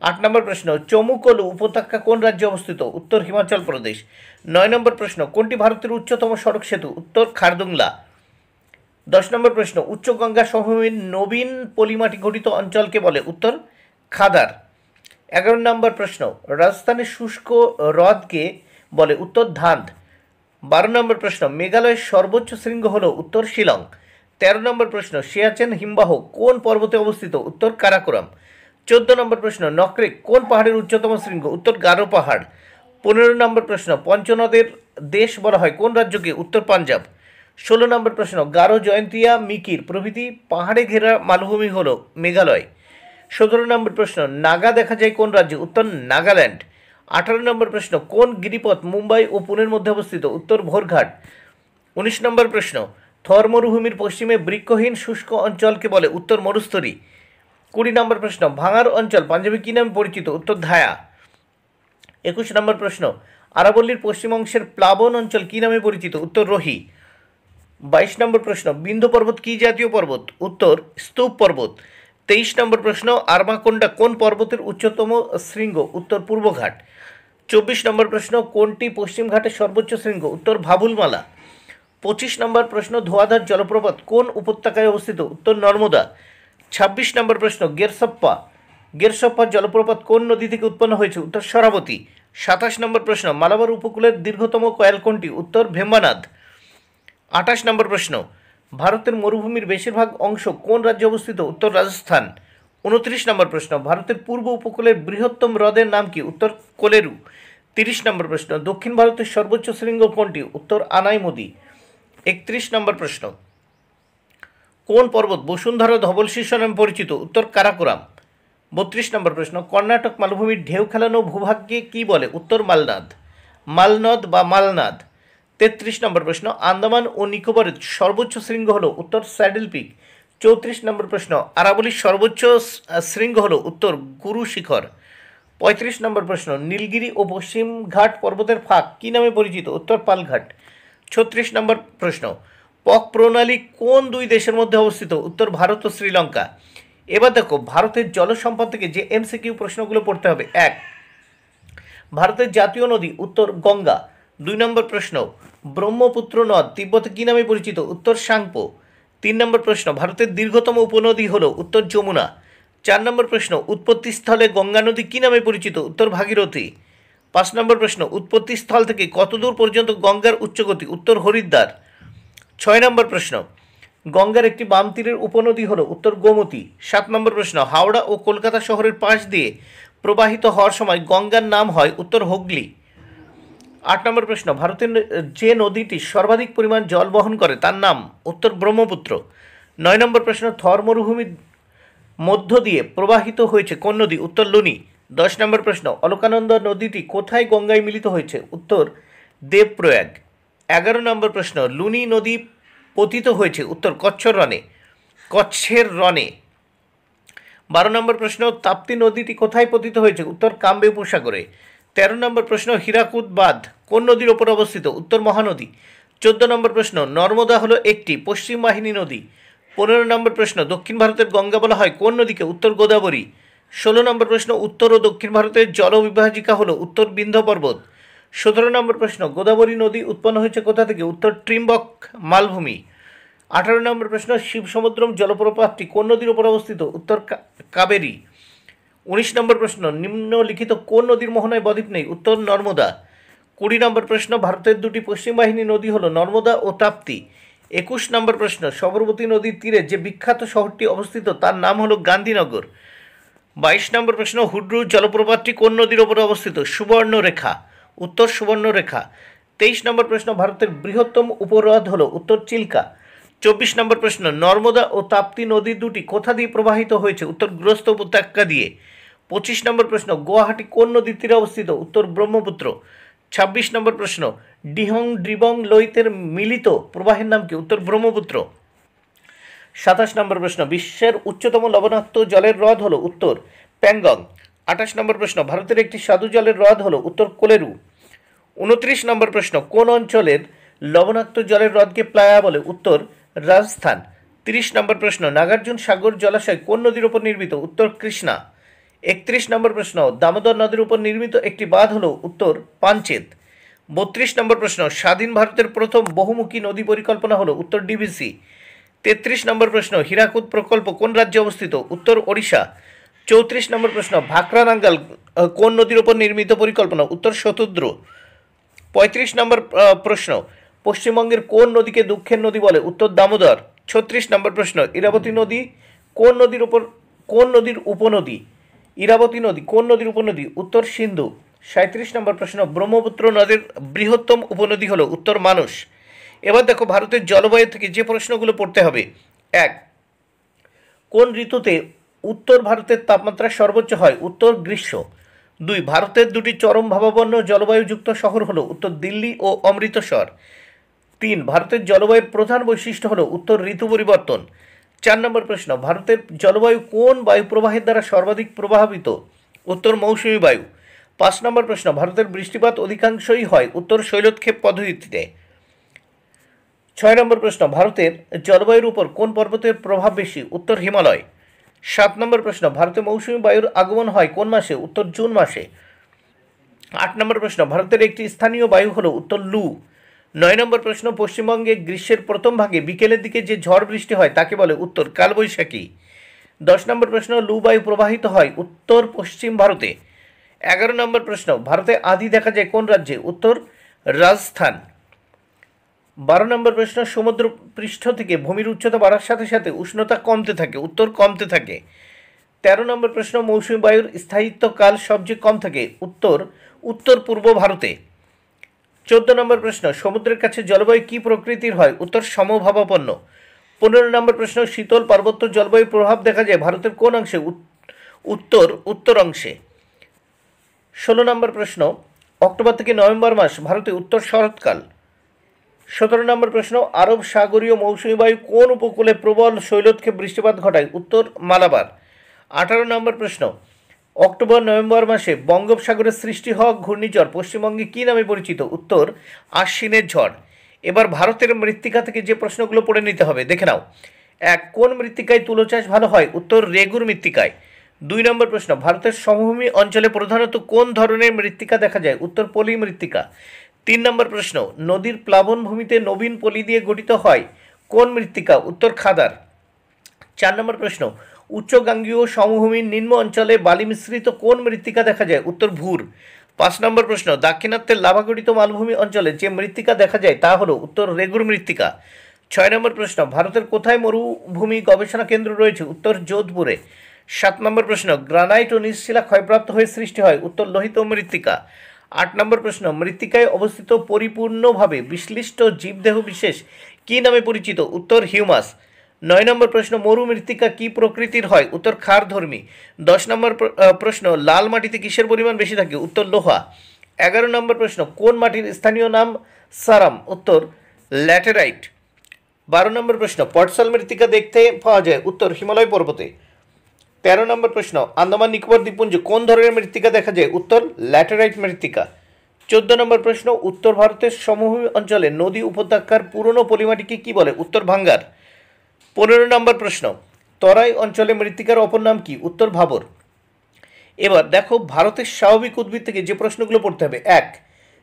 8 নম্বর প্রশ্ন, চমুকলু উপত্যকা কোন রাজ্যে অবস্থিত? উত্তর হিমাচল প্রদেশ। 9 নম্বর প্রশ্ন, কোনটি ভারতের উচ্চতম সড়ক সেতু? উত্তর খারদুংলা। 10 নম্বর প্রশ্ন, উচ্চ গঙ্গা সমভূমির নবীন পলিমাটি গঠিত অঞ্চলকে বলে? উত্তর খাদার। 11 নম্বর প্রশ্ন, রাজস্থানের শুষ্ক হ্রদকে বলে? উত্তর ধান্ধ। 12 নম্বর প্রশ্ন, মেঘালয়ের সর্বোচ্চ শৃঙ্গ হল? উত্তর শিলং। 13 নম্বর প্রশ্ন, সিয়াচেন হিমবাহ কোন পর্বতে অবস্থিত? উত্তর কারাকোরাম। 14 নম্বর প্রশ্ন, নকরেক কোন পাহাড়ের উচ্চতম শৃঙ্গ? উত্তর গারো পাহাড়। 15 নম্বর প্রশ্ন, পঞ্চনদের দেশ বলা হয় কোন রাজ্যকে? উত্তর পাঞ্জাব। 16 নম্বর প্রশ্ন, গারো, জয়ন্তিয়া, মিকির প্রভৃতি পাহাড়ে ঘেরা মালভূমি হল? মেঘালয়। 17 নম্বর প্রশ্ন, নাগা দেখা যায় কোন রাজ্যে? উত্তর নাগাল্যান্ড। 18 নম্বর প্রশ্ন, কোন গিরিপথ মুম্বাই ও পুনের মধ্যে অবস্থিত? উত্তর ভোরঘাট। 19 নম্বর প্রশ্ন, থর মরুভূমির পশ্চিমে বৃক্ষহীন শুষ্ক অঞ্চলকে বলে? উত্তর মরুস্থলী। 20 নম্বর প্রশ্ন, ভাঙার অঞ্চল পাঞ্জাবে কী নামে পরিচিত? উত্তর ধায়া। 21 নম্বর প্রশ্ন, আরাবল্লীর পশ্চিম অংশের প্লাবন অঞ্চল কী নামে পরিচিত? উত্তর রোহি। 22 নম্বর প্রশ্ন, বিন্ধ্য পর্বত কী জাতীয় পর্বত? উত্তর স্তূপ পর্বত। 23 নম্বর প্রশ্ন, আরমাকোন্ডা কোন পর্বতের উচ্চতম শৃঙ্গ? উত্তর পূর্বঘাট। 24 নম্বর প্রশ্ন, কোনটি পশ্চিম ঘাটের সর্বোচ্চ শৃঙ্গ? উত্তর ভাবুলমালা। 25 নম্বর প্রশ্ন, ধোঁয়াধার জলপ্রপাত কোন উপত্যকায় অবস্থিত? উত্তর নর্মদা। 26 নম্বর প্রশ্ন, গেরসপ্পা জলপ্রপাত কোন নদী থেকে উৎপন্ন হয়েছে? উত্তর শরাবতী। 27 নম্বর প্রশ্ন, মালাবার উপকূলের দীর্ঘতম কয়েল কোনটি? উত্তর ভেম্বানাদ। 28 নম্বর প্রশ্ন, ভারতের মরুভূমির বেশিরভাগ অংশ কোন রাজ্যে অবস্থিত? উত্তর রাজস্থান। 29 নম্বর প্রশ্ন, ভারতের পূর্ব উপকূলের বৃহত্তম হ্রদের নাম কি? উত্তর কোলেরু। 30 নম্বর প্রশ্ন, দক্ষিণ ভারতের সর্বোচ্চ শৃঙ্গ কোনটি? উত্তর আনাইমুদি। 31 নম্বর প্রশ্ন, কোন পর্বত বসুন্ধরা ধবল শীর্ষ নামে পরিচিত? উত্তর কারাকোরাম। 32 নম্বর প্রশ্ন, কর্ণাটক মালভূমির ঢেউ খেলানো ভূভাগকে কি বলে? উত্তর মালনদ বা মালনাদ। 33 নম্বর প্রশ্ন, আন্দামান ও নিকোবরের সর্বোচ্চ শৃঙ্গ হল? উত্তর স্যাডেল পিক। 34 নম্বর প্রশ্ন, আরাবলির সর্বোচ্চ শৃঙ্গ হল? উত্তর গুরু শিখর। 35 নম্বর প্রশ্ন, নীলগিরি ও পশ্চিম ঘাট পর্বতের ফাঁক কী নামে পরিচিত? উত্তর পালঘাট। 36 নম্বর প্রশ্ন, পক প্রণালী কোন দুই দেশের মধ্যে অবস্থিত? উত্তর ভারত ও শ্রীলঙ্কা। এবার দেখো ভারতের জলসম্পদ থেকে যে এমসিকিউ প্রশ্নগুলো পড়তে হবে। 1, ভারতের জাতীয় নদী? উত্তর গঙ্গা। 2 নম্বর প্রশ্ন, ব্রহ্মপুত্র নদ তিব্বতে কী নামে পরিচিত? উত্তর সাংপো। 3 নম্বর প্রশ্ন, ভারতের দীর্ঘতম উপনদী হল? উত্তর যমুনা। 4 নম্বর প্রশ্ন, উৎপত্তিস্থলে গঙ্গা নদী কী নামে পরিচিত? উত্তর ভাগীরথী। 5 নম্বর প্রশ্ন, উৎপত্তিস্থল থেকে কত দূর পর্যন্ত গঙ্গার উচ্চগতি? উত্তর হরিদ্বার। 6 নম্বর প্রশ্ন, গঙ্গার একটি বাম তীরের উপনদী হল? উত্তর গোমতী। 7 নম্বর প্রশ্ন, হাওড়া ও কলকাতা শহরের পাশ দিয়ে প্রবাহিত হওয়ার সময় গঙ্গার নাম হয়? উত্তর হুগলি। 8 নম্বর প্রশ্ন, ভারতের যে নদীটি সর্বাধিক পরিমাণ জল বহন করে তার নাম? উত্তর ব্রহ্মপুত্র। 9 নম্বর প্রশ্ন, থর মরুভূমির মধ্য দিয়ে প্রবাহিত হয়েছে কোন নদী? উত্তর লুনি। 10 নম্বর প্রশ্ন, অলকানন্দা নদীটি কোথায় গঙ্গায় মিলিত হয়েছে? উত্তর দেবপ্রয়াগ। 11 নম্বর প্রশ্ন, লুনি নদী পতিত হয়েছে? উত্তর কচ্ছের রনে। 12 নম্বর প্রশ্ন, তাপ্তি নদীটি কোথায় পতিত হয়েছে? উত্তর কাম্বে উপসাগরে। 13 নম্বর প্রশ্ন, হীরাকুদ বাঁধ কোন নদীর ওপর অবস্থিত? উত্তর মহানদী। 14 নম্বর প্রশ্ন, নর্মদা হলো একটি পশ্চিম বাহিনী নদী। 15 নম্বর প্রশ্ন, দক্ষিণ ভারতের গঙ্গা বলা হয় কোন নদীকে? উত্তর গোদাবরী। 16 নম্বর প্রশ্ন, উত্তর ও দক্ষিণ ভারতের জলবিভাজিকা হলো? উত্তর বিন্ধ্য পর্বত। 17 নম্বর প্রশ্ন, গোদাবরী নদী উৎপন্ন হয়েছে কোথা থেকে? উত্তর ট্রিম্বক মালভূমি। 18 নম্বর প্রশ্ন, শিবসমুদ্রম জলপ্রপাতটি কোন নদীর উপর অবস্থিত? উত্তর কাবেরী। 19 নম্বর প্রশ্ন, নিম্নলিখিত কোন নদীর মোহনায় বদ্বীপ নেই? উত্তর নর্মদা। 20 নম্বর প্রশ্ন, ভারতের দুটি পশ্চিম বাহিনী নদী হল নর্মদা ও তাপ্তি। 21 নম্বর প্রশ্ন, সবরমতী নদীর তীরে যে বিখ্যাত শহরটি অবস্থিত তার নাম হল গান্ধীনগর। 22 নম্বর প্রশ্ন, হুড্রু জলপ্রপাতটি কোন নদীর ওপর অবস্থিত? সুবর্ণরেখা। উত্তর সুবর্ণরেখা। 23 নম্বর প্রশ্ন, ভারতের বৃহত্তম উপহ্রদ হল? উত্তর চিল্কা। 24 নম্বর প্রশ্ন, নর্মদা ও তাপ্তি নদী দুটি কোথা দিয়ে প্রবাহিত হয়েছে? উত্তর গ্রস্ত উপত্যকা দিয়ে। 25 নম্বর প্রশ্ন, গুয়াহাটি কোন নদীর তীরে অবস্থিত? উত্তর ব্রহ্মপুত্র। 26 নম্বর প্রশ্ন, ডিহং ড্রিবং লোহিতের মিলিত প্রবাহের নাম কি? উত্তর ব্রহ্মপুত্র। 27 নম্বর প্রশ্ন, বিশ্বের উচ্চতম লবণাক্ত জলের হ্রদ হল? উত্তর প্যাংগং। 28 নম্বর প্রশ্ন, ভারতের একটি স্বাদু জলের হ্রদ হল? উত্তর কোলেরু। 29 নম্বর প্রশ্ন, কোন অঞ্চলের লবণাক্ত জলের হ্রদকে প্লায়া বলে? উত্তর রাজস্থান। 30 নম্বর প্রশ্ন, নাগার্জুন সাগর জলাশয় কোন নদীর ওপর নির্মিত? উত্তর কৃষ্ণা। 31 নম্বর প্রশ্ন, দামোদর নদীর উপর নির্মিত একটি বাঁধ হল উত্তর পাঞ্চেত। 32 নম্বর প্রশ্ন, স্বাধীন ভারতের প্রথম বহুমুখী নদী পরিকল্পনা হল উত্তর ডিভিসি। 33 নম্বর প্রশ্ন, হীরাকুদ প্রকল্প কোন রাজ্যে অবস্থিত? উত্তর ওড়িশা। 34 নম্বর প্রশ্ন, ভাকরা নাঙ্গাল কোন নদীর উপর নির্মিত পরিকল্পনা? উত্তর শতদ্রু। 35 নম্বর প্রশ্ন, পশ্চিমবঙ্গের কোন নদীকে দুঃখের নদী বলে? উত্তর দামোদর। 36 নম্বর প্রশ্ন, ইরাবতী নদী কোন নদীর উপনদী? ইরাবতী নদী কোন নদীর উপনদী? উত্তর সিন্ধু। 37 নম্বর প্রশ্ন, ব্রহ্মপুত্র নদীর বৃহত্তম উপনদী হল? উত্তর মানস। এবার দেখো ভারতের জলবায়ু থেকে যে প্রশ্নগুলো পড়তে হবে। 1, কোন ঋতুতে উত্তর ভারতের তাপমাত্রা সর্বোচ্চ হয়? উত্তর গ্রীষ্ম। 2, ভারতের দুটি চরম ভাবাপন্ন জলবায়ুযুক্ত শহর হল? উত্তর দিল্লি ও অমৃতসর। 3, ভারতের জলবায়ুর প্রধান বৈশিষ্ট্য হল? উত্তর ঋতু পরিবর্তন। 4 নম্বর প্রশ্ন, ভারতের জলবায়ু কোন বায়ু প্রবাহের দ্বারা সর্বাধিক প্রভাবিত? উত্তর মৌসুমী বায়ু। 5 নম্বর প্রশ্ন, ভারতের বৃষ্টিপাত অধিকাংশই হয়? উত্তর শৈলক্ষেপ পদ্ধতিতে। 6 নম্বর প্রশ্ন, ভারতের জলবায়ুর উপর কোন পর্বতের প্রভাব বেশি? উত্তর হিমালয়। 7 নম্বর প্রশ্ন, ভারতে মৌসুমী বায়ুর আগমন হয় কোন মাসে? উত্তর জুন মাসে। 8 নম্বর প্রশ্ন, ভারতের একটি স্থানীয় বায়ু হল? উত্তর লু। 9 নম্বর প্রশ্ন, পশ্চিমবঙ্গে গ্রীষ্মের প্রথম ভাগে বিকেলের দিকে যে ঝড় বৃষ্টি হয় তাকে বলে? উত্তর কালবৈশাখী। 10 নম্বর প্রশ্ন, লু বায়ু প্রবাহিত হয় উত্তর পশ্চিম ভারতে। 11 নম্বর প্রশ্ন, ভারতে আঁধি দেখা যায় কোন রাজ্যে? উত্তর রাজস্থান। 12 নম্বর প্রশ্ন, সমুদ্র পৃষ্ঠ থেকে ভূমির উচ্চতা বাড়ার সাথে সাথে উষ্ণতা কমতে থাকে? উত্তর কমতে থাকে। 13 নম্বর প্রশ্ন, মৌসুমী বায়ুর স্থায়িত্বকাল সবচেয়ে কম থাকে? উত্তর উত্তর পূর্ব ভারতে। 14 নম্বর প্রশ্ন, সমুদ্রের কাছে জলবায়ু কী প্রকৃতির হয়? উত্তর সমভাবাপন্ন। 15 নম্বর প্রশ্ন, শীতল পার্বত্য জলবায়ুর প্রভাব দেখা যায় ভারতের কোন অংশে? উত্তর অংশে। 16 নম্বর প্রশ্ন, অক্টোবর থেকে নভেম্বর মাস ভারতে উত্তর শরৎকাল। 17 নম্বর প্রশ্ন, আরব সাগরীয় মৌসুমী বায়ু কোন উপকূলে প্রবল শৈলক্ষেপ বৃষ্টিপাত ঘটায়? উত্তর মালাবার। 18 নম্বর প্রশ্ন, অক্টোবর নভেম্বর মাসে বঙ্গোপসাগরে সৃষ্টি হওয়া ঘূর্ণিঝড় পশ্চিমবঙ্গে কী নামে পরিচিত? উত্তর আশ্বিনের ঝড়। এবার ভারতের মৃত্তিকা থেকে যে প্রশ্নগুলো পড়ে নিতে হবে দেখে নাও। 1, কোন মৃত্তিকায় তুলো চাষ ভালো হয়? উত্তর রেগুর মৃত্তিকায়। 2 নম্বর প্রশ্ন, ভারতের সমভূমি অঞ্চলে প্রধানত কোন ধরনের মৃত্তিকা দেখা যায়? উত্তর পলি মৃত্তিকা। 3 নম্বর প্রশ্ন, নদীর প্লাবনভূমিতে নবীন পলি দিয়ে গঠিত হয় কোন মৃত্তিকা? উত্তর খাদার। 4 নম্বর প্রশ্ন, উচ্চ গাঙ্গীয় সমভূমির নিম্ন অঞ্চলে বালি মিশ্রিত কোন মৃত্তিকা দেখা যায়? উত্তর ভুর। 5 নম্বর প্রশ্ন, দাক্ষিণাত্যের লাভাগঠিত মালভূমি অঞ্চলে যে মৃত্তিকা দেখা যায় তা হল? উত্তর রেগুর মৃত্তিকা। 6 নম্বর প্রশ্ন, ভারতের কোথায় মরুভূমি গবেষণা কেন্দ্র রয়েছে? উত্তর যোধপুরে। 7 নম্বর প্রশ্ন, গ্রানাইট ও নিঃশিলা ক্ষয়প্রাপ্ত হয়ে সৃষ্টি হয়? উত্তর লোহিত মৃত্তিকা। 8 নম্বর প্রশ্ন, মৃত্তিকায় অবস্থিত পরিপূর্ণভাবে বিশ্লিষ্ট জীবদেহ বিশেষ কী নামে পরিচিত? উত্তর হিউমাস। 9 নম্বর প্রশ্ন, মরু মৃত্তিকা কী প্রকৃতির হয়? উত্তর ক্ষারধর্মী। 10 নম্বর প্রশ্ন, লাল মাটিতে কিসের পরিমাণ বেশি থাকে? উত্তর লোহা। 11 নম্বর প্রশ্ন, কোন মাটির স্থানীয় নাম সারাম? উত্তর ল্যাটেরাইট। 12 নম্বর প্রশ্ন, পটসল মৃত্তিকা দেখতে পাওয়া যায়? উত্তর হিমালয় পর্বতে। 13 নম্বর প্রশ্ন, আন্দামান নিকোবর দ্বীপপুঞ্জে কোন ধরনের মৃত্তিকা দেখা যায়? উত্তর ল্যাটেরাইট মৃত্তিকা। 14 নম্বর প্রশ্ন, উত্তর ভারতের সমভূমি অঞ্চলে নদী উপত্যকার পুরনো পলিমাটিকে কী বলে? উত্তর ভাঙ্গার। 15 নম্বর প্রশ্ন, তরাই অঞ্চলে মৃত্তিকার অপর নাম কি? উত্তর ভাবর। এবার দেখো ভারতের স্বাভাবিক উদ্ভিদ থেকে যে প্রশ্নগুলো পড়তে হবে। 1,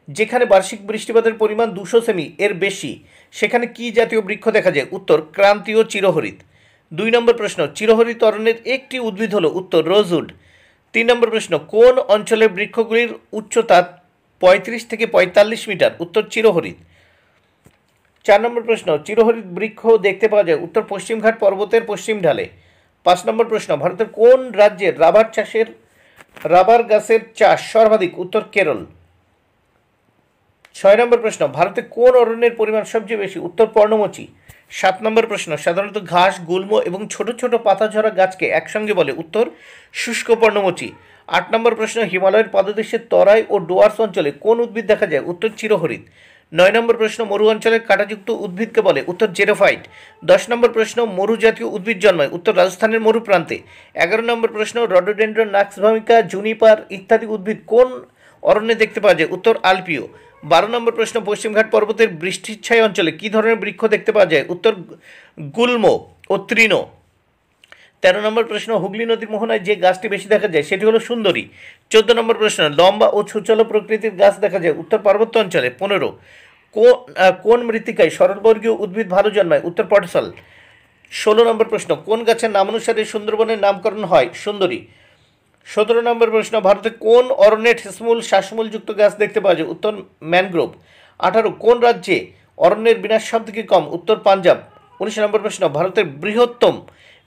যেখানে বার্ষিক বৃষ্টিপাতের পরিমাণ 200 সেমি এর বেশি সেখানে কি জাতীয় বৃক্ষ দেখা যায়? উত্তর ক্রান্তীয় চিরহরিৎ। 2 নম্বর প্রশ্ন, চিরহরিৎ অরণ্যের একটি উদ্ভিদ হলো? উত্তর রোজউড। 3 নম্বর প্রশ্ন, কোন অঞ্চলের বৃক্ষগুলির উচ্চতা 35 থেকে 45 মিটার? উত্তর চিরহরিৎ। 4 নম্বর প্রশ্ন, চিরহরিৎ বৃক্ষ দেখতে পাওয়া যায়? উত্তর পশ্চিমঘাট পর্বতের পশ্চিম ঢালে। 5 নম্বর প্রশ্ন, ভারতের কোন রাজ্যের রাবার গাছের চাষ সর্বাধিক? উত্তর কেরল। 6 নম্বর প্রশ্ন, ভারতে কোন অরণ্যের পরিমাণ সবচেয়ে বেশি? উত্তর পর্ণমোচী। 7 নম্বর প্রশ্ন, সাধারণত ঘাস, গুল্ম এবং ছোট ছোট পাতা ঝরা গাছকে একসঙ্গে বলে? উত্তর শুষ্ক পর্ণমোচী। 8 নম্বর প্রশ্ন, হিমালয়ের পাদদেশের তরাই ও ডুয়ার্স অঞ্চলে কোন উদ্ভিদ দেখা যায়? উত্তর চিরহরিৎ। 9 নম্বর প্রশ্ন, মরু অঞ্চলের কাঁটাযুক্ত উদ্ভিদকে বলে? উত্তর জেরোফাইট। 10 নম্বর প্রশ্ন, মরু জাতীয় উদ্ভিদ জন্মায়? উত্তর রাজস্থানের মরু প্রান্তে। 11 নম্বর প্রশ্ন, রডোডেন্ড্রন, নাক্স ভূমিকা, জুনিপার ইত্যাদি উদ্ভিদ কোন অরণ্যে দেখতে পাওয়া যায়? উত্তর আলপিও। 12 নম্বর প্রশ্ন, পশ্চিমঘাট পর্বতের বৃষ্টিচ্ছায় অঞ্চলে কী ধরনের বৃক্ষ দেখতে পাওয়া যায়? উত্তর গুল্ম ও তৃণ। 13 নম্বর প্রশ্ন, হুগলি নদীর মোহনায় যে গাছটি বেশি দেখা যায় সেটি হলো সুন্দরী। 14 নম্বর প্রশ্ন, লম্বা ও সুচল প্রকৃতির গাছ দেখা যায় উত্তর পার্বত্য অঞ্চলে। 15, কোন মৃত্তিকায় সরলবর্গীয় উদ্ভিদ ভালো জন্মায় উত্তর পটসল। 16 নম্বর প্রশ্ন, কোন গাছের নাম অনুসারে সুন্দরবনের নামকরণ হয় সুন্দরী। 17 নম্বর প্রশ্ন, ভারতে কোন অরণ্যে ঠেসমূল শ্বাসমূলযুক্ত গাছ দেখতে পাওয়া যায় উত্তর ম্যানগ্রোভ। 18, কোন রাজ্যে অরণ্যের বিনাশ সব থেকে কম উত্তর পাঞ্জাব। 19 নম্বর প্রশ্ন, ভারতের বৃহত্তম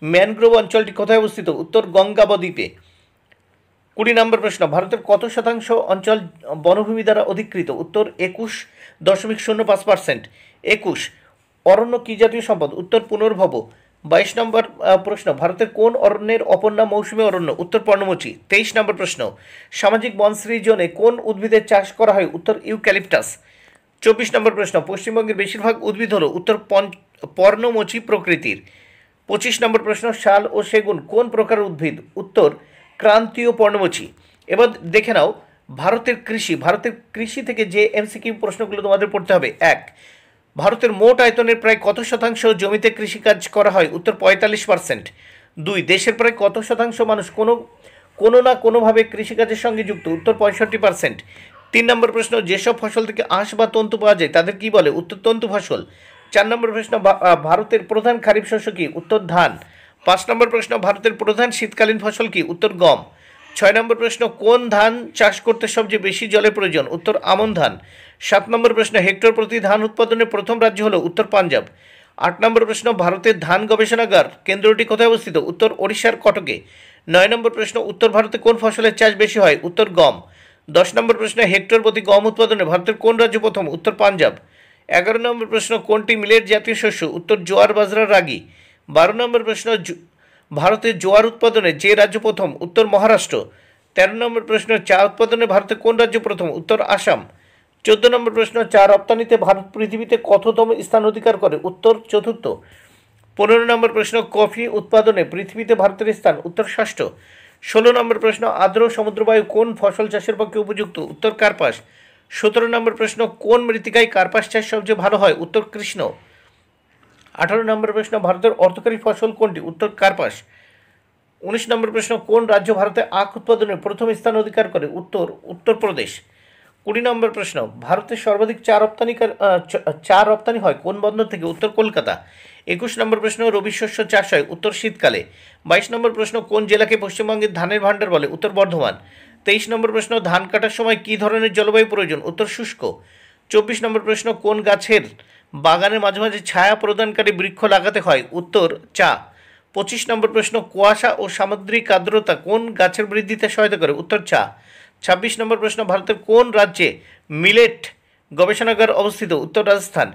ম্যানগ্রোভ অঞ্চলটি কোথায় অবস্থিত উত্তর গঙ্গাবদ্বীপে। 20 নম্বর প্রশ্ন, ভারতের কত শতাংশ অঞ্চল বনভূমি দ্বারা অধিকৃত উত্তর 21.05%। 21, অরণ্য কি জাতীয় সম্পদ উত্তর পুনর্ভব। 22 নম্বর প্রশ্ন, ভারতের কোন অরণ্যের অপর নাম মৌসুমী অরণ্য উত্তর পর্ণমোচী। 23 নম্বর প্রশ্ন, সামাজিক বন সৃজনে কোন উদ্ভিদের চাষ করা হয় উত্তর ইউক্যালিপটাস। 24 নম্বর প্রশ্ন, পশ্চিমবঙ্গের বেশিরভাগ উদ্ভিদ হল উত্তর পর্ণমোচী প্রকৃতির। 25 নম্বর প্রশ্ন, শাল ও সেগুন কোন প্রকার উদ্ভিদ উত্তর ক্রান্তীয় পর্ণমোচী। এবার দেখে নাও ভারতের কৃষি থেকে যে এমসিকিউ প্রশ্নগুলো তোমাদের পড়তে হবে। 1, ভারতের মোট আয়তনের প্রায় কত শতাংশ জমিতে কৃষিকাজ করা হয় উত্তর 45%। 2, দেশের প্রায় কত শতাংশ মানুষ কোনো না কোনোভাবে কৃষিকাজের সঙ্গে যুক্ত উত্তর 65%। 3 নম্বর প্রশ্ন, যেসব ফসল থেকে আঁশ বা তন্তু পাওয়া যায় তাদের কি বলে উত্তর তন্তু ফসল। 4 নম্বর প্রশ্ন, ভারতের প্রধান খারিফ শস্য কি উত্তর ধান। 5 নম্বর প্রশ্ন, ভারতের প্রধান শীতকালীন ফসল কি উত্তর গম। 6 নম্বর প্রশ্ন, কোন ধান চাষ করতে সবচেয়ে বেশি জলের প্রয়োজন উত্তর আমন ধান। 7 নম্বর প্রশ্ন, হেক্টর প্রতি ধান উৎপাদনের প্রথম রাজ্য হলো উত্তর পাঞ্জাব। 8 নম্বর প্রশ্ন, ভারতের ধান গবেষণাগার কেন্দ্রটি কোথায় অবস্থিত উত্তর ওড়িশার কটকে। 9 নম্বর প্রশ্ন, উত্তর ভারতে কোন ফসলের চাষ বেশি হয় উত্তর গম। 10 নম্বর প্রশ্ন, হেক্টর প্রতি গম উৎপাদনে ভারতের কোন রাজ্য প্রথম উত্তর পাঞ্জাব। 11 নম্বর প্রশ্ন, কোনটি মিলেট জাতীয় শস্য উত্তর জোয়ার বাজরা রাগি। 12 নম্বর প্রশ্ন, ভারতের জোয়ার উৎপাদনে যে রাজ্য প্রথম উত্তর মহারাষ্ট্র। 13 নম্বর প্রশ্ন, চা উৎপাদনে ভারতের কোন রাজ্য প্রথম উত্তর আসাম। 14 নম্বর প্রশ্ন, চা রপ্তানিতে ভারত পৃথিবীতে কততম স্থান অধিকার করে উত্তর চতুর্থ। 15 নম্বর প্রশ্ন, কফি উৎপাদনে পৃথিবীতে ভারতের স্থান উত্তর ষষ্ঠ। 16 নম্বর প্রশ্ন, আর্দ্র সমুদ্রবায়ু কোন ফসল চাষের পক্ষে উপযুক্ত উত্তর কার্পাস। 17 নম্বর প্রশ্ন, কোন মৃত্তিকায় কার্পাস চাষ সবচেয়ে ভালো হয় উত্তর কৃষ্ণ। 18 নম্বর প্রশ্ন, ভারতের অর্থকরী ফসল কোনটি উত্তর কার্পাস। 19 নম্বর প্রশ্ন, কোন রাজ্য ভারতে আখ উৎপাদনে প্রথম স্থান অধিকার করে উত্তরপ্রদেশ। 20 নম্বর প্রশ্ন, ভারতের সর্বাধিক চা রপ্তানি হয় কোন বন্দর থেকে উত্তর কলকাতা। 21 নম্বর প্রশ্ন, রবি শস্য চাষ হয় উত্তর শীতকালে। 22 নম্বর প্রশ্ন, কোন জেলাকে পশ্চিমবঙ্গের ধানের ভাণ্ডার বলে উত্তর বর্ধমান। 23 নম্বর প্রশ্ন, ধান কাটার সময় কী ধরনের জলবায়ু প্রয়োজন উত্তর শুষ্ক। 24 নম্বর প্রশ্ন, কোন গাছের বাগানের মাঝে মাঝে ছায়া প্রদানকারী বৃক্ষ লাগাতে হয় উত্তর চা। 25 নম্বর প্রশ্ন, কুয়াশা ও সামুদ্রিক আর্দ্রতা কোন গাছের বৃদ্ধিতে সহায়তা করে উত্তর চা। 26 নম্বর প্রশ্ন, ভারতের কোন রাজ্যে মিলেট গবেষণাগার অবস্থিত উত্তর রাজস্থান।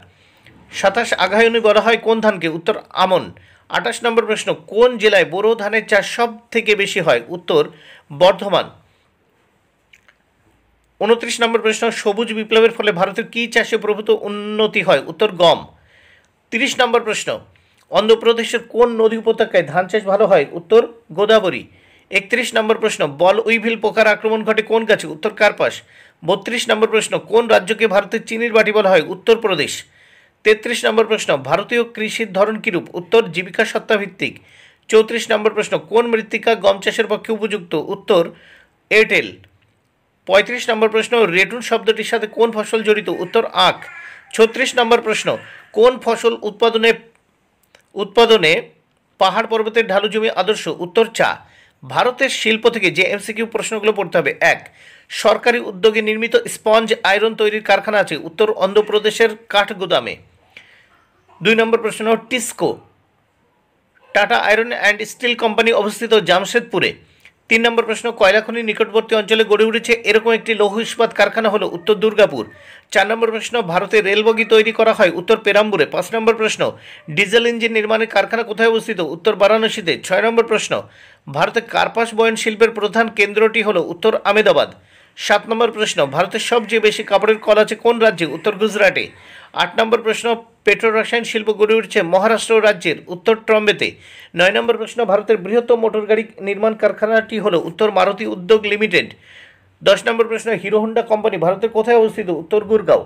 27, আঘায়নী বলা হয় কোন ধানকে উত্তর আমন। 28 নম্বর প্রশ্ন, কোন জেলায় বোরো ধানের চাষ সব থেকে বেশি হয় উত্তর বর্ধমান। 29 নম্বর প্রশ্ন, সবুজ বিপ্লবের ফলে ভারতের কী চাষে প্রভূত উন্নতি হয় উত্তর গম। 30 নম্বর প্রশ্ন, অন্ধ্রপ্রদেশের কোন নদী উপত্যকায় ধান চাষ ভালো হয় উত্তর গোদাবরী। 31 নম্বর প্রশ্ন, বল উইভিল পোকার আক্রমণ ঘটে কোন গাছে উত্তর কার্পাস। 32 নম্বর প্রশ্ন, কোন রাজ্যকে ভারতের চিনির বাটি বলা হয় উত্তরপ্রদেশ। 33 নম্বর প্রশ্ন, ভারতীয় কৃষির ধরন কিরূপ উত্তর জীবিকা সত্তাভিত্তিক। 34 নম্বর প্রশ্ন, কোন মৃত্তিকা গম চাষের পক্ষে উপযুক্ত উত্তর এঁটেল। 35 নম্বর প্রশ্ন, রেটুন শব্দটির সাথে কোন ফসল জড়িত উত্তর আখ। 36 নম্বর প্রশ্ন, কোন ফসল উৎপাদনে পাহাড় পর্বতের ঢালু জমি আদর্শ উত্তর চা। ভারতের শিল্প থেকে যে এমসিকিউ প্রশ্নগুলো পড়তে হবে। 1, সরকারি উদ্যোগে নির্মিত স্পঞ্জ আয়রন তৈরির কারখানা আছে উত্তর অন্ধ্রপ্রদেশের কাঠগোদামে। 2 নম্বর প্রশ্ন, TISCO tata iron and steel company অবস্থিত জামশেদপুরে। 3 নম্বর প্রশ্ন, কয়লা খনির নিকটবর্তী অঞ্চলে গড়ে উঠেছে এরকম একটি লৌহ ইস্পাত কারখানা হলো উত্তর দুর্গাপুর। 4 নম্বর প্রশ্ন, ভারতে রেলবগি তৈরি করা হয় উত্তর পেরাম্বুরে। 5 নম্বর প্রশ্ন, ডিজেল ইঞ্জিন নির্মাণের কারখানা কোথায় অবস্থিত উত্তর বারাণসীতে। 6 নম্বর প্রশ্ন, ভারতে কার্পাস বয়ন শিল্পের প্রধান কেন্দ্রটি হলো উত্তর আমেদাবাদ। 7 নম্বর প্রশ্ন, ভারতের সবচেয়ে বেশি কাপড়ের কল আছে কোন রাজ্যে উত্তর গুজরাটে। 8 নম্বর প্রশ্ন, পেট্রো রসায়ন শিল্প গড়ে উঠেছে মহারাষ্ট্র রাজ্যের উত্তর ট্রম্বেতে। 9 নম্বর প্রশ্ন, ভারতের বৃহত্তম মোটর গাড়ি নির্মাণ কারখানাটি হলো উত্তর মারুতি উদ্যোগ লিমিটেড। 10 নম্বর প্রশ্ন, হিরো হোন্ডা কোম্পানি ভারতের কোথায় অবস্থিত উত্তর গুরগাঁও।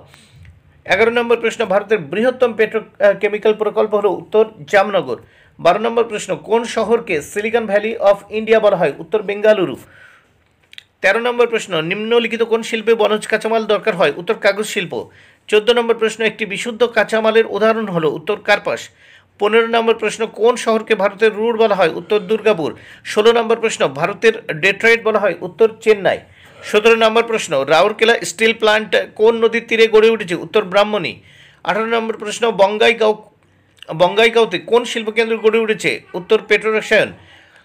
11 নম্বর প্রশ্ন, ভারতের বৃহত্তম পেট্রোকেমিক্যাল প্রকল্প হলো উত্তর জামনগর। 12 নম্বর প্রশ্ন, কোন শহরকে সিলিকন ভ্যালি অফ ইন্ডিয়া বলা হয়? উত্তর বেঙ্গালুরু। 13 নম্বর প্রশ্ন, নিম্নলিখিত কোন শিল্পে বনজ কাঁচামাল দরকার হয়? উত্তর কাগজ শিল্প। 14 নম্বর প্রশ্ন, একটি বিশুদ্ধ কাঁচামালের উদাহরণ হলো? উত্তর কার্পাস। 15 নম্বর প্রশ্ন, কোন শহরকে ভারতের রুড় বলা হয়? উত্তর দুর্গাপুর। 16 নম্বর প্রশ্ন, ভারতের ডেট্রয়েট বলা হয়? উত্তর চেন্নাই। 17 নম্বর প্রশ্ন, রাউরকেলা স্টিল প্ল্যান্ট কোন নদীর তীরে গড়ে উঠেছে? উত্তর ব্রাহ্মণী। 18 নম্বর প্রশ্ন, বঙ্গাইগাঁওতে কোন শিল্পকেন্দ্র গড়ে উঠেছে? উত্তর পেট্রো রসায়ন।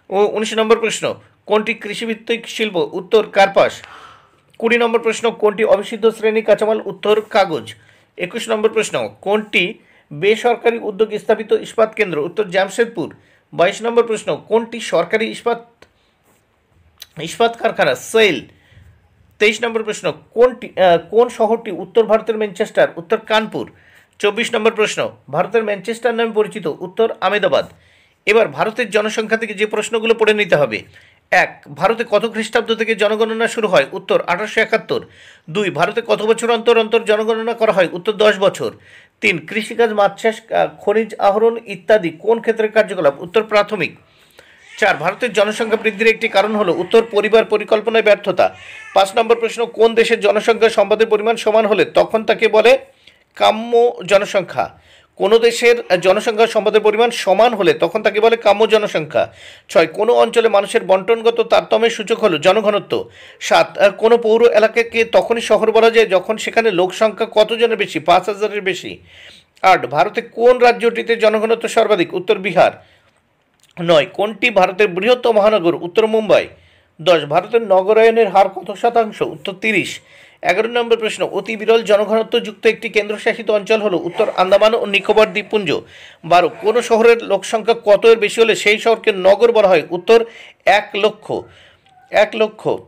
ও 19 নম্বর প্রশ্ন, কোনটি কৃষিভিত্তিক শিল্প? উত্তর কার্পাস। 20 নম্বর প্রশ্ন, কোনটি অবিশুদ্ধ শ্রেণী কাঁচামাল? উত্তর কাগজ। 21 নম্বর প্রশ্ন, কোনটি বেসরকারি উদ্যোগে স্থাপিত ইস্পাত কেন্দ্র? উত্তর জামশেদপুর। 22 নম্বর প্রশ্ন, কোনটি সরকারি ইস্পাত কারখানা? সেল। 23 নম্বর প্রশ্ন, কোন শহরটি উত্তর ভারতের ম্যানচেস্টার? উত্তর কানপুর। 24 নম্বর প্রশ্ন, ভারতের ম্যানচেস্টার নামে পরিচিত? উত্তর আমেদাবাদ। এবার ভারতের জনসংখ্যা থেকে যে প্রশ্নগুলো পড়ে নিতে হবে। 1, ভারতে কত খ্রিস্টাব্দ থেকে জনগণনা শুরু হয়? উত্তর 1871। 2, ভারতে কত বছর অন্তর অন্তর জনগণনা করা হয়? উত্তর 10 বছর। 3, কৃষিকাজ, মাছ চাষ, খনিজ আহরণ ইত্যাদি কোন ক্ষেত্রের কার্যকলাপ? উত্তর প্রাথমিক। 4, ভারতের জনসংখ্যা বৃদ্ধির একটি কারণ হলো? উত্তর পরিবার পরিকল্পনায় ব্যর্থতা। 5 নম্বর প্রশ্ন, কোন দেশের জনসংখ্যা সম্পদের পরিমাণ সমান হলে তখন তাকে বলে কাম্য জনসংখ্যা? কোন দেশের জনসংখ্যা সম্পদের পরিমাণ সমান হলে তখন তাকে বলে কাম্য জনসংখ্যা। 6, কোনো অঞ্চলে মানুষের বন্টনগত তারতম্যের সূচক হলো জনঘনত্ব। 7, কোনো পৌর এলাকাকে তখনই শহর বলা যায় যখন সেখানে লোক সংখ্যা কতজনের বেশি? 5000-এর বেশি। 8, ভারতে কোন রাজ্যটিতে জনঘনত্ব সর্বাধিক? উত্তর বিহার। 9, কোনটি ভারতের বৃহত্তম মহানগর? উত্তর মুম্বাই। 10, ভারতের নগরায়নের হার কত শতাংশ? উত্তর 30। 11 নম্বর প্রশ্ন, অতি বিরল জনঘনত্বযুক্ত একটি কেন্দ্রশাসিত অঞ্চল হলো? উত্তর আন্দামান ও নিকোবর দ্বীপপুঞ্জ। 12, কোনো শহরের লোকসংখ্যা কত এর বেশি হলে সেই শহরকে নগর বলা হয়? উত্তর 1 লক্ষ।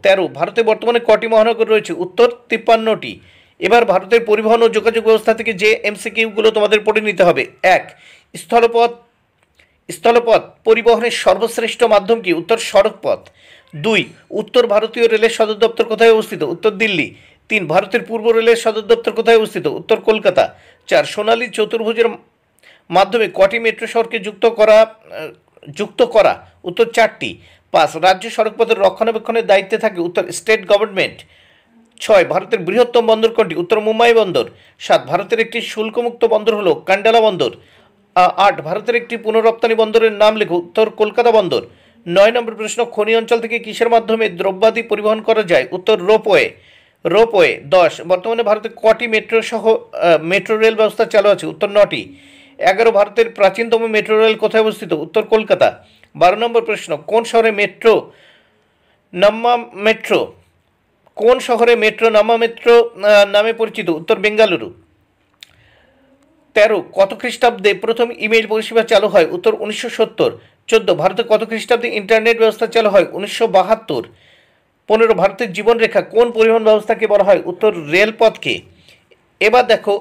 13, ভারতে বর্তমানে কটি মহানগর রয়েছে? উত্তর 53টি। এবার ভারতের পরিবহন ও যোগাযোগ ব্যবস্থা থেকে যে এমসিকিউগুলো তোমাদের পড়ে নিতে হবে। 1, স্থলপথ পরিবহনের সর্বশ্রেষ্ঠ মাধ্যম কি? উত্তর সড়কপথ। 2, উত্তর ভারতীয় রেলের সদর দপ্তর কোথায় অবস্থিত? উত্তর দিল্লি। 3, ভারতের পূর্ব রেলের সদর দপ্তর কোথায় অবস্থিত? উত্তর কলকাতা। 4, সোনালী চতুর্ভুজের মাধ্যমে কটি মেট্রো শহরকে যুক্ত করা? উত্তর 4টি। 5, রাজ্য সড়কপথের রক্ষণাবেক্ষণের দায়িত্বে থাকে? উত্তর স্টেট গভর্নমেন্ট। 6, ভারতের বৃহত্তম বন্দর কোনটি? উত্তর মুম্বাই বন্দর। 7, ভারতের একটি শুল্কমুক্ত বন্দর হলো কান্ডালা বন্দর। 8, ভারতের একটি পুনঃরপ্তানি বন্দরের নাম লেখো? উত্তর কলকাতা বন্দর। 9 নম্বর প্রশ্ন, খনি অঞ্চল থেকে কিসের মাধ্যমে দ্রব্যাদি পরিবহন করা যায়? উত্তর রোপওয়ে। 10, বর্তমানে ভারতে কটি মেট্রো রেল ব্যবস্থা চালু আছে? উত্তর 9টি। 11, ভারতের প্রাচীনতম মেট্রো রেল কোথায় অবস্থিত? উত্তর কলকাতা। 12 নম্বর প্রশ্ন, কোন শহরে মেট্রো নাম্মা মেট্রো নামে পরিচিত? উত্তর বেঙ্গালুরু। 13, কত খ্রিস্টাব্দে প্রথম ইমেইল পরিষেবা চালু হয়? উত্তর 1970। 14, ভারতে কত খ্রিস্টাব্দে ইন্টারনেট ব্যবস্থা চালু হয়? 1972। 15, ভারতের জীবনরেখা কোন পরিবহন ব্যবস্থাকে বলা হয়? উত্তর রেলপথকে। এবার দেখো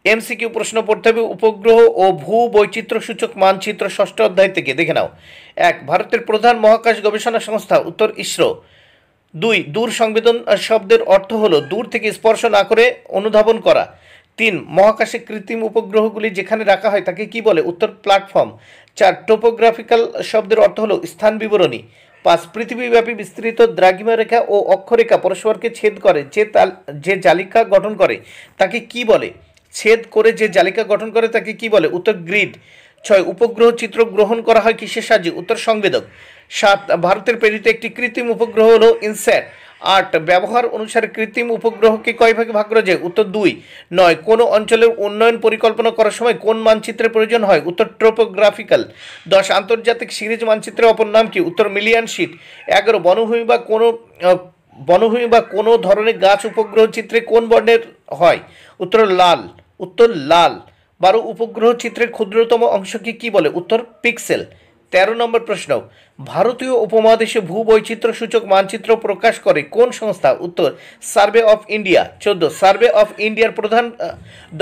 এমসিকিউ প্রশ্ন পড়তে হবে উপগ্রহ ও ভূ বৈচিত্র্য সূচক মানচিত্র 6ষ্ঠ অধ্যায় থেকে। দেখে নাও। 1, ভারতের প্রধান মহাকাশ গবেষণা সংস্থা? উত্তর ইসরো। 2, দূর সংবেদন শব্দের অর্থ হলো দূর থেকে স্পর্শ না করে অনুধাবন করা। 3, মহাকাশে কৃত্রিম উপগ্রহগুলি যেখানে রাখা হয় তাকে কি বলে? উত্তর প্ল্যাটফর্ম। 4, টোপোগ্রাফিক্যাল শব্দের অর্থ হলো স্থান বিবরণী। 5, পৃথিবীব্যাপী বিস্তৃত দ্রাঘিমা রেখা ও অক্ষরেখা পরস্পরকে ছেদ করে যে জালিকা গঠন করে তাকে কি বলে? ছেদ করে যে জালিকা গঠন করে তাকে কি বলে? উত্তর গ্রিড। 6, উপগ্রহ চিত্র গ্রহণ করা হয় কিসের সাহায্যে? উত্তর সংবেদক। 7, ভারতের প্রেরিত একটি কৃত্রিম উপগ্রহ হলো ইনস্যাট। 8, ব্যবহার অনুসারে কৃত্রিম উপগ্রহকে কয় ভাগে ভাগ করা যায়? উত্তর 2। 9, কোনো অঞ্চলের উন্নয়ন পরিকল্পনা করার সময় কোন মানচিত্রের প্রয়োজন হয়? উত্তর টোপোগ্রাফিক্যাল। 10, আন্তর্জাতিক সিরিজ মানচিত্রের অপর নাম কি? উত্তর মিলিয়ন শিট। 11, বনভূমি বা কোনো ধরনের গাছ উপগ্রহ চিত্রে কোন বর্ণের হয়? উত্তর লাল। 12, উপগ্রহ চিত্রের ক্ষুদ্রতম অংশকে কি বলে? উত্তর পিক্সেল। 13 নম্বর প্রশ্ন, ভারতীয় উপমহাদেশে ভূবৈচিত্র্য সূচক মানচিত্র প্রকাশ করে কোন সংস্থা? উত্তর survey of India. 14, survey of ইন্ডিয়ার প্রধান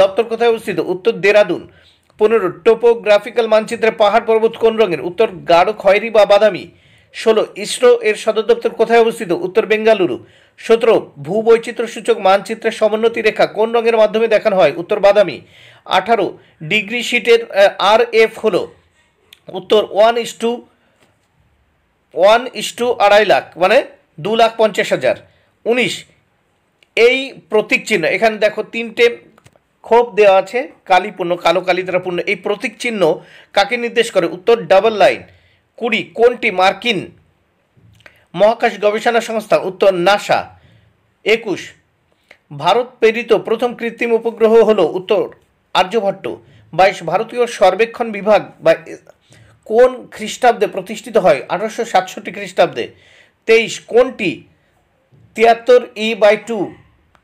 দপ্তর কোথায় অবস্থিত? উত্তর দেরাদুন। 15, টোপোগ্রাফিক্যাল মানচিত্রে পাহাড় পর্বত কোন রঙের? উত্তর গাঢ় খয়েরি বা বাদামি। 16, ইসরো এর সদর দপ্তর কোথায় অবস্থিত? উত্তর বেঙ্গালুরু। 17, ভূবৈচিত্র্য সূচক মানচিত্রের সমোন্নতি রেখা কোন রঙের মাধ্যমে দেখানো হয়? উত্তর বাদামি। 18, ডিগ্রি শিটের RF হলো উত্তর 1:2.5 লাখ, মানে 2,50,000। 19, এই প্রতীক চিহ্ন, এখানে দেখো তিনটে খোপ দেওয়া আছে কালীপূর্ণ, কালো কালি দ্বারা পূর্ণ, এই প্রতীক চিহ্ন কাকে নির্দেশ করে? উত্তর ডাবল লাইন। 20, কোনটি মার্কিন মহাকাশ গবেষণা সংস্থা? উত্তর নাসা। 21, ভারত প্রেরিত প্রথম কৃত্রিম উপগ্রহ হলো? উত্তর আর্যভট্ট। 22, ভারতীয় সর্বেক্ষণ বিভাগ বা কোন খ্রিস্টাব্দে প্রতিষ্ঠিত হয়? 1867 খ্রিস্টাব্দে। 23, কোনটি 73E/2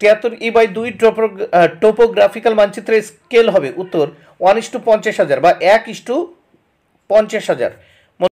73E/2 টোপোগ্রাফিক্যাল মানচিত্রের স্কেল হবে? উত্তর 1:50,000 বা 1:50,000।